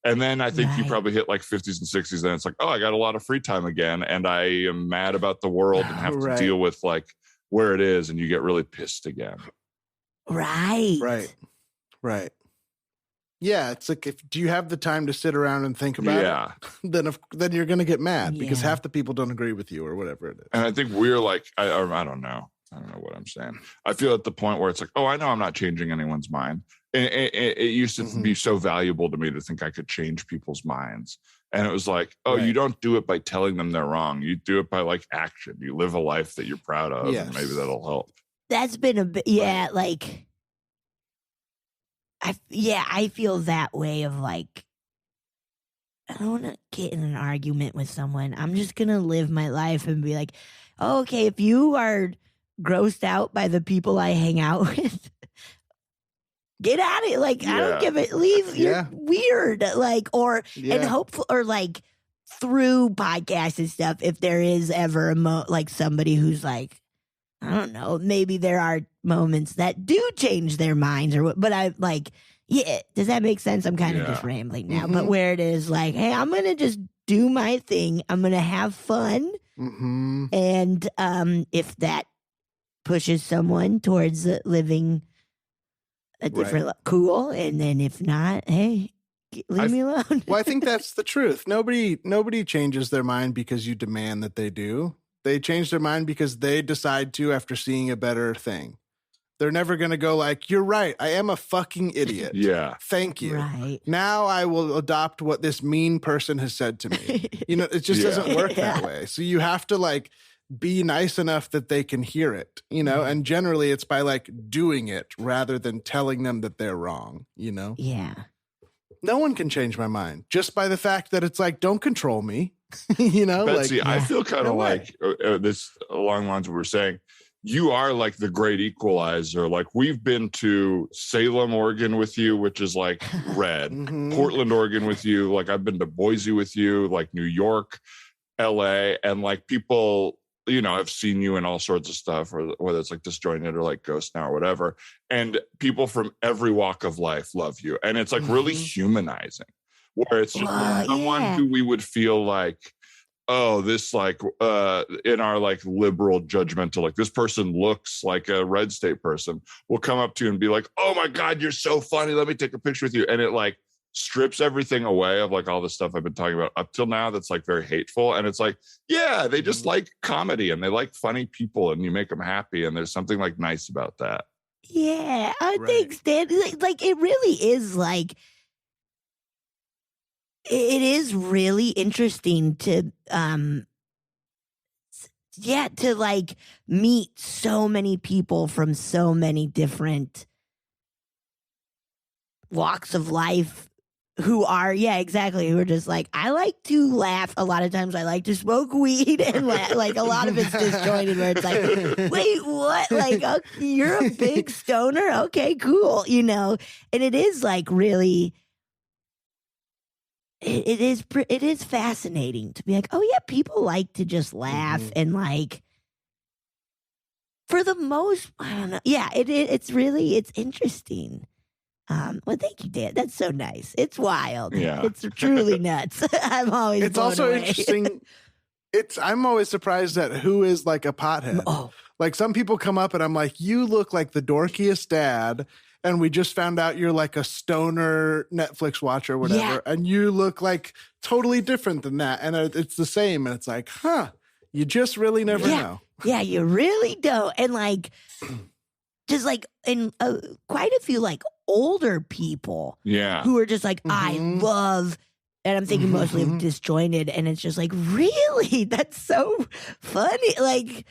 Speaker 5: And then I think you probably hit like 50s and 60s and it's like, oh, I got a lot of free time again. And I am mad about the world and have to deal with like where it is. And you get really pissed again.
Speaker 7: Right.
Speaker 6: Yeah. It's like, do you have the time to sit around and think about it? Then you're going to get mad because half the people don't agree with you or whatever it is.
Speaker 5: And I think we're like, I don't know. I don't know what I'm saying. I feel at the point where it's like, oh, I know I'm not changing anyone's mind. And it used to be so valuable to me to think I could change people's minds. And it was like, oh, you don't do it by telling them they're wrong. You do it by like action. You live a life that you're proud of. And maybe that'll help.
Speaker 7: That's been a bit, like, I feel that way of like, I don't want to get in an argument with someone. I'm just going to live my life and be like, oh, okay, if you are grossed out by the people I hang out with, get out of it. Like, I don't give it, leave. You're weird. Like, and hopefully, or like through podcasts and stuff, if there is ever like somebody who's like, I don't know, maybe there are moments that do change their minds or what, but I like, does that make sense? I'm kind of just rambling now, but where it is like, hey, I'm going to just do my thing. I'm going to have fun. And if that pushes someone towards living a different cool, and then if not, hey, leave me alone.
Speaker 6: Well, I think that's the truth. Nobody changes their mind because you demand that they do. They change their mind because they decide to after seeing a better thing. They're never going to go like, you're right, I am a fucking idiot. Thank you.
Speaker 7: Right.
Speaker 6: Now I will adopt what this mean person has said to me. You know, it just doesn't work that way. So you have to like be nice enough that they can hear it, you know, and generally it's by like doing it rather than telling them that they're wrong, you know?
Speaker 7: Yeah.
Speaker 6: No one can change my mind just by the fact that it's like, don't control me, you know?
Speaker 5: Betsy,
Speaker 6: like,
Speaker 5: I feel kind of like this along the lines of what we're saying. You are like the great equalizer. Like we've been to Salem, Oregon with you, which is like red. Portland, Oregon with you. Like I've been to Boise with you, like New York, LA, and like people, you know, I've seen you in all sorts of stuff, or whether it's like Disjointed or like Ghost Now or whatever. And people from every walk of life love you. And it's like really humanizing, where it's just someone who we would feel like, oh, this like in our like liberal judgmental, like this person looks like a red state person, will come up to you and be like, oh my God, you're so funny. Let me take a picture with you. And it like strips everything away of like all the stuff I've been talking about up till now that's like very hateful. And it's like, yeah, they just like comedy and they like funny people and you make them happy. And there's something like nice about that.
Speaker 7: Yeah, I think Stan, like it really is like, it is really interesting to to like meet so many people from so many different walks of life who are, who are just like, I like to laugh. A lot of times I like to smoke weed and laugh. Like a lot of it's disjointed where it's like, wait, what? Like, oh, you're a big stoner? Okay, cool. You know, and it is like really, it is fascinating to be like, oh yeah, people like to just laugh and like, for the most, I don't know. Yeah, it's interesting. Well, thank you, Dan. That's so nice. It's wild.
Speaker 5: Yeah.
Speaker 7: It's truly nuts. I'm always
Speaker 6: It's
Speaker 7: blown
Speaker 6: also
Speaker 7: away.
Speaker 6: interesting. I'm always surprised at who is like a pothead.
Speaker 7: Oh.
Speaker 6: Like some people come up and I'm like, you look like the dorkiest dad. And we just found out you're like a stoner Netflix watcher or whatever.
Speaker 7: Yeah.
Speaker 6: And you look like totally different than that. And it's the same. And it's like, you just really never know.
Speaker 7: Yeah, you really don't. And like, just like, in quite a few like older people who are just like, I love, and I'm thinking mostly of disjointed. And it's just like, really? That's so funny. Like,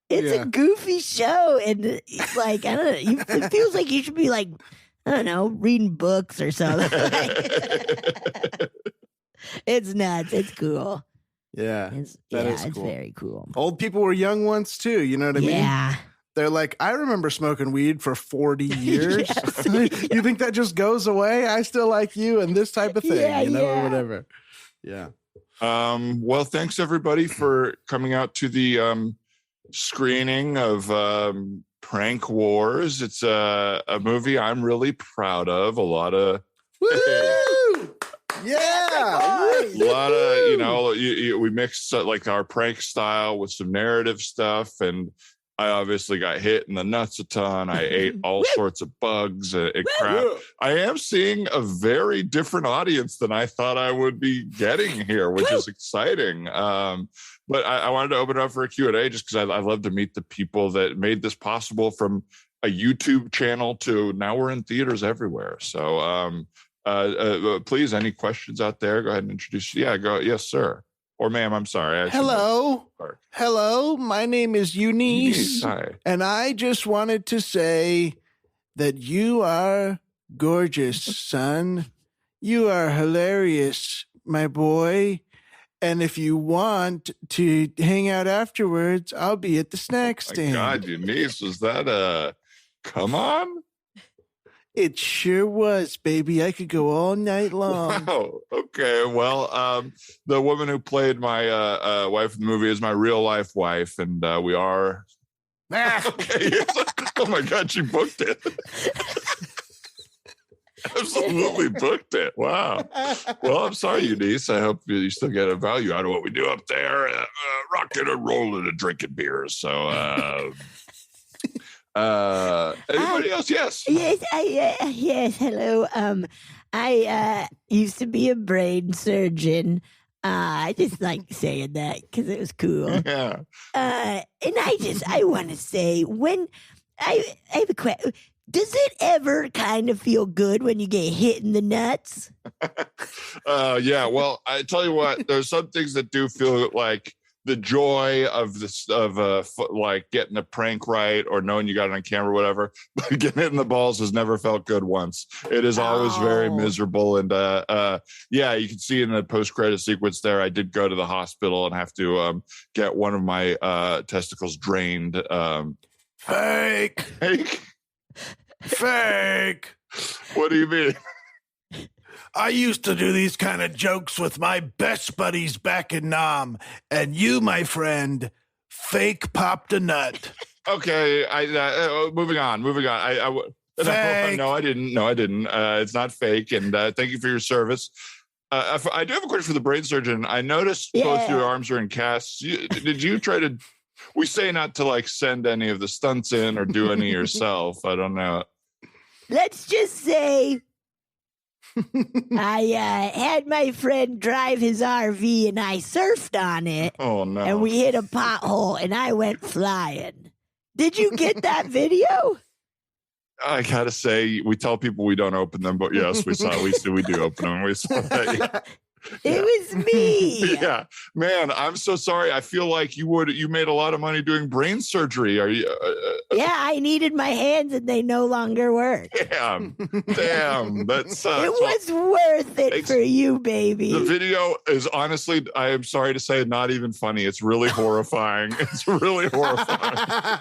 Speaker 7: it's a goofy show. And it's like, I don't know. It feels like you should be like, I don't know, reading books or something. It's nuts. It's cool.
Speaker 6: Yeah.
Speaker 7: It's
Speaker 6: cool.
Speaker 7: very cool.
Speaker 6: Old people were young once too. You know what I mean?
Speaker 7: Yeah.
Speaker 6: They're like, I remember smoking weed for 40 years. You think that just goes away? I still like you and this type of thing, or whatever. Yeah.
Speaker 5: Well, thanks everybody for coming out to the screening of Prank Wars. It's a movie I'm really proud of. A lot of
Speaker 6: yeah,
Speaker 5: a lot of we mixed like our prank style with some narrative stuff, and I obviously got hit in the nuts a ton. I ate all sorts of bugs and crap. I am seeing a very different audience than I thought I would be getting here, which is exciting. But I wanted to open it up for a Q&A just because I love to meet the people that made this possible, from a YouTube channel to now we're in theaters everywhere. So please, any questions out there? Go ahead and introduce. Yeah, go. Yes, sir. Or ma'am, I'm sorry.
Speaker 6: Hello. My name is Eunice.
Speaker 5: Hi.
Speaker 6: And I just wanted to say that you are gorgeous, son. You are hilarious, my boy. And if you want to hang out afterwards, I'll be at the snack stand.
Speaker 5: God, Eunice, was that a come on?
Speaker 6: It sure was, baby. I could go all night long.
Speaker 5: Wow. Okay. Well, the woman who played my wife in the movie is my real life wife, and we are. Okay. Oh my God, she booked it. Absolutely booked it. Wow. Well, I'm sorry, Eunice. I hope you still get a value out of what we do up there. Rocking and rolling and drinking beers. So. Anybody else? Yes.
Speaker 7: Yes. Hello. I used to be a brain surgeon. I just like saying that because it was cool.
Speaker 5: Yeah.
Speaker 7: And I want to say, when I have a question. Does it ever kind of feel good when you get hit in the nuts?
Speaker 5: Yeah. Well, I tell you what, there's some things that do feel like the joy of this, like getting a prank right or knowing you got it on camera or whatever, but getting hit in the balls has never felt good once. It is always very miserable. And yeah, you can see in the post-credit sequence there, I did go to the hospital and have to get one of my testicles drained.
Speaker 6: Fake.
Speaker 5: What do you mean?
Speaker 6: I used to do these kind of jokes with my best buddies back in Nam, and you, my friend, fake popped a nut.
Speaker 5: Okay, moving on.
Speaker 6: Fake.
Speaker 5: No, I didn't. It's not fake, and thank you for your service. I do have a question for the brain surgeon. I noticed both your arms are in casts. Did you try to? We say not to like send any of the stunts in or do any yourself. I don't know.
Speaker 7: Let's just say I had my friend drive his RV and I surfed on it.
Speaker 5: Oh, no.
Speaker 7: And we hit a pothole and I went flying. Did you get that video?
Speaker 5: I gotta say, we tell people we don't open them, but yes, we do open them. We saw that.
Speaker 7: It was me.
Speaker 5: Yeah, man, I'm so sorry. I feel like you made a lot of money doing brain surgery. Are you?
Speaker 7: Yeah, I needed my hands and they no longer work.
Speaker 5: Damn, that sucks.
Speaker 7: It was worth it for you, baby.
Speaker 5: The video is honestly, I am sorry to say, not even funny. It's really horrifying. It's really horrifying.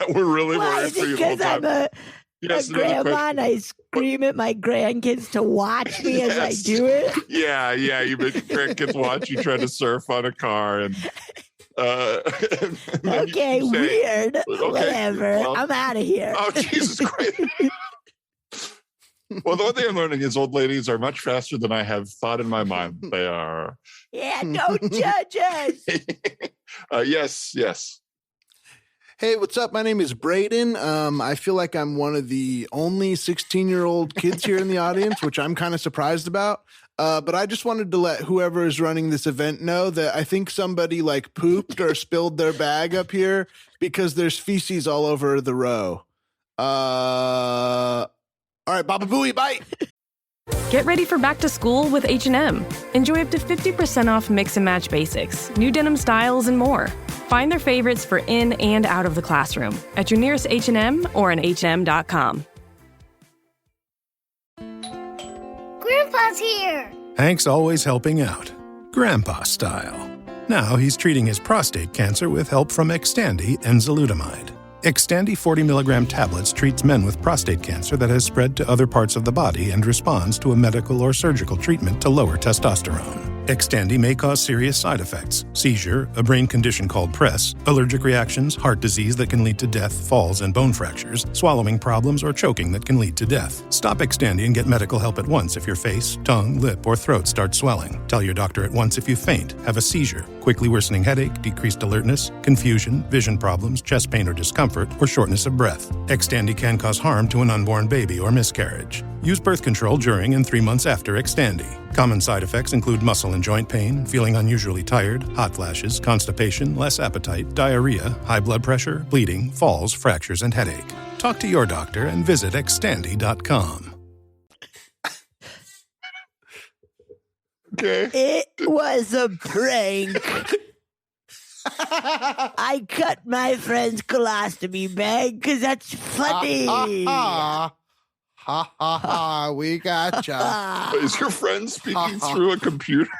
Speaker 5: We're really worried for you the whole time.
Speaker 7: I'm a grandma and I scream at my grandkids to watch me as I do it.
Speaker 5: Yeah. You make your grandkids watch you try to surf on a car and
Speaker 7: okay, weird. Okay, whatever. Well, I'm out of here.
Speaker 5: Oh, Jesus Christ. Well, the one thing I'm learning is old ladies are much faster than I have thought in my mind. They are.
Speaker 7: Yeah, don't judge us.
Speaker 5: Yes.
Speaker 6: Hey, what's up? My name is Braden. I feel like I'm one of the only 16-year-old kids here in the audience, which I'm kind of surprised about. But I just wanted to let whoever is running this event know that I think somebody like pooped or spilled their bag up here because there's feces all over the row. All right, Baba Booey, bye.
Speaker 9: Get ready for back to school with H&M. Enjoy up to 50% off mix and match basics, new denim styles, and more. Find their favorites for in and out of the classroom at your nearest H&M or on hm.com.
Speaker 10: Grandpa's here!
Speaker 11: Hank's always helping out, Grandpa style. Now he's treating his prostate cancer with help from Xtandi enzalutamide. Xtandi 40 milligram tablets treats men with prostate cancer that has spread to other parts of the body and responds to a medical or surgical treatment to lower testosterone. Xtandi may cause serious side effects: seizure, a brain condition called PRESS, allergic reactions, heart disease that can lead to death, falls and bone fractures, swallowing problems, or choking that can lead to death. Stop Xtandi and get medical help at once if your face, tongue, lip, or throat start swelling. Tell your doctor at once if you faint, have a seizure, quickly worsening headache, decreased alertness, confusion, vision problems, chest pain or discomfort, or shortness of breath. Xtandi can cause harm to an unborn baby or miscarriage. Use birth control during and 3 months after Xtandi. Common side effects include muscle and joint pain, feeling unusually tired, hot flashes, constipation, less appetite, diarrhea, high blood pressure, bleeding, falls, fractures, and headache. Talk to your doctor and visit Xtandi.com.
Speaker 5: Okay.
Speaker 7: It was a prank. I cut my friend's colostomy bag because that's funny.
Speaker 6: Ha ha ha, we gotcha.
Speaker 5: Is your friend speaking through a computer?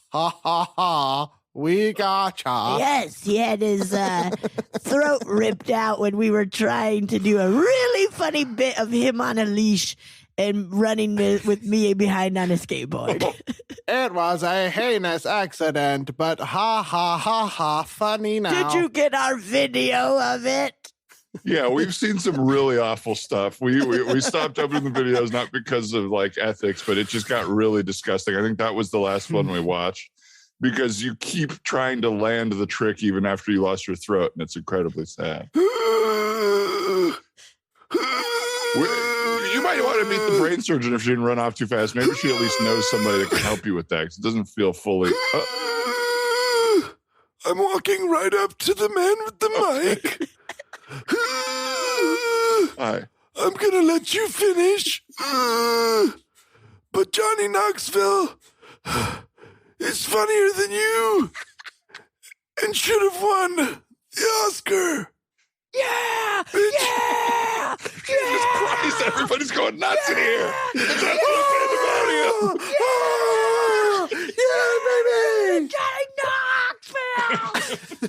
Speaker 6: Ha ha ha, we gotcha.
Speaker 7: Yes, he had his throat ripped out when we were trying to do a really funny bit of him on a leash and running with me behind on a skateboard.
Speaker 6: It was a heinous accident, but ha ha ha ha, funny now.
Speaker 7: Did you get our video of it?
Speaker 5: Yeah, we've seen some really awful stuff. We stopped opening the videos not because of like ethics, but it just got really disgusting. I think that was the last one we watched because you keep trying to land the trick even after you lost your throat, and it's incredibly sad. You might want to meet the brain surgeon if she didn't run off too fast. Maybe she at least knows somebody that can help you with that because it doesn't feel fully.
Speaker 11: I'm walking right up to the man with the mic.
Speaker 5: Hi.
Speaker 11: I'm gonna let you finish. But Johnny Knoxville is funnier than you and should have won the Oscar.
Speaker 7: Yeah!
Speaker 11: Bitch.
Speaker 7: Yeah!
Speaker 5: Jesus Christ, everybody's going nuts in here. It's
Speaker 7: Yeah, baby! Johnny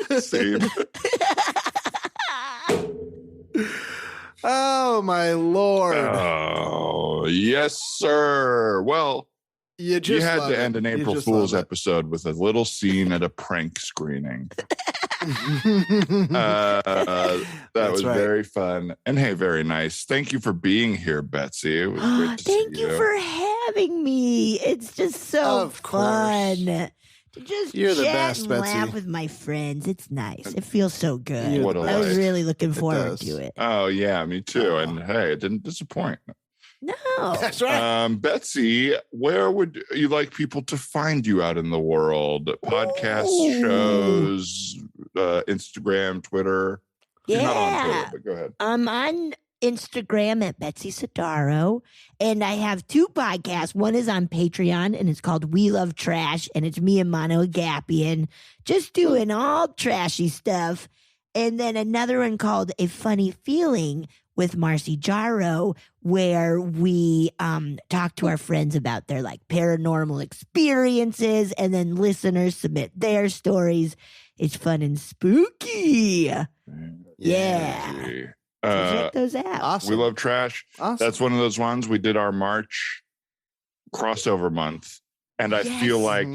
Speaker 7: Knoxville!
Speaker 5: Same.
Speaker 6: Oh, my Lord.
Speaker 5: Oh, yes, sir. Well,
Speaker 6: you
Speaker 5: had to end an April
Speaker 6: just
Speaker 5: Fool's
Speaker 6: love it.
Speaker 5: episode with a little scene at a prank screening. That was
Speaker 6: right.
Speaker 5: very fun. And hey, very nice. Thank you for being here, Betsy. It was great to
Speaker 7: Thank
Speaker 5: see
Speaker 7: you for having me. It's just so
Speaker 6: Of course.
Speaker 7: fun. To just
Speaker 6: You're the
Speaker 7: chat
Speaker 6: best,
Speaker 7: and
Speaker 6: Betsy.
Speaker 7: laugh with my friends. It's nice. It feels so good.
Speaker 5: You're What a
Speaker 7: I was
Speaker 5: life.
Speaker 7: really looking forward
Speaker 6: does.
Speaker 7: to it.
Speaker 5: Oh, yeah, me too. And hey, it didn't disappoint.
Speaker 7: No.
Speaker 6: That's right.
Speaker 5: Betsy, where would you like people to find you out in the world? Podcasts,
Speaker 7: Ooh.
Speaker 5: shows, Instagram, Twitter. You're not on Twitter,
Speaker 7: Yeah.
Speaker 5: but go ahead.
Speaker 7: I'm on Instagram at Betsy Sodaro. And I have 2 podcasts. One is on Patreon, and it's called We Love Trash, and it's me and Mono Agapian just doing all trashy stuff. And then another one called A Funny Feeling with Marcy Jarro, where we talk to our friends about their like paranormal experiences, and then listeners submit their stories. It's fun and spooky. Yeah. So check those out.
Speaker 6: Awesome.
Speaker 5: We Love Trash.
Speaker 6: Awesome.
Speaker 5: That's one of those ones. We did our March crossover month, and I feel like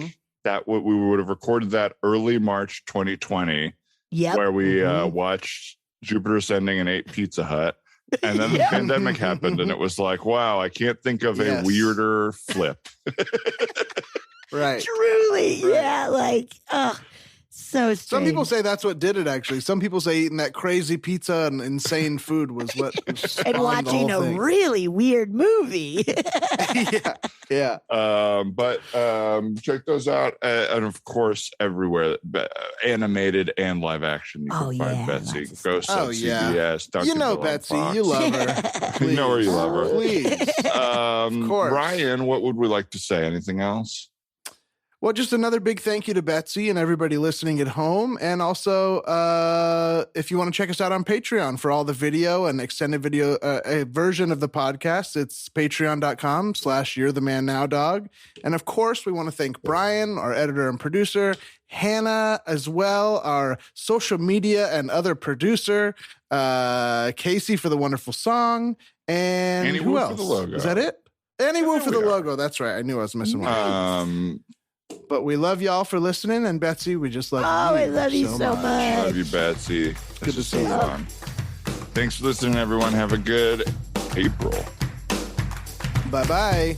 Speaker 5: that we would have recorded that early March 2020, where we watched Jupiter Ascending and ate Pizza Hut. And then the pandemic happened, and it was like, wow, I can't think of a weirder flip.
Speaker 6: Right.
Speaker 7: Truly.
Speaker 6: Right.
Speaker 7: Yeah. Like, so strange.
Speaker 6: Some people say that's what did it, actually. Some people say eating that crazy pizza and insane food was what
Speaker 7: and watching a really weird movie.
Speaker 6: Yeah.
Speaker 5: But check those out. And of course, everywhere, animated and live action. You can find Betsy. Ghosts on CBS. Duncan
Speaker 6: You know Betsy. You love her.
Speaker 5: You know where you love her.
Speaker 6: Please.
Speaker 5: Of course. Brian, what would we like to say? Anything else?
Speaker 6: Well, just another big thank you to Betsy and everybody listening at home. And also, if you want to check us out on Patreon for all the video and extended video a version of the podcast, it's patreon.com/you'rethemanNowDog. And of course, we want to thank Brian, our editor and producer, Hannah as well, our social media and other producer, Casey for the wonderful song, and
Speaker 5: Annie
Speaker 6: who
Speaker 5: Wu
Speaker 6: else?
Speaker 5: for the logo.
Speaker 6: Is that it? Annie Wu for the logo. That's right. I knew I was missing one. But we love y'all for listening, and Betsy, we just love you.
Speaker 7: Oh, I love you so much.
Speaker 5: Love you, Betsy.
Speaker 6: Good to see you.
Speaker 5: Fun. Thanks for listening, everyone. Have a good April.
Speaker 6: Bye-bye.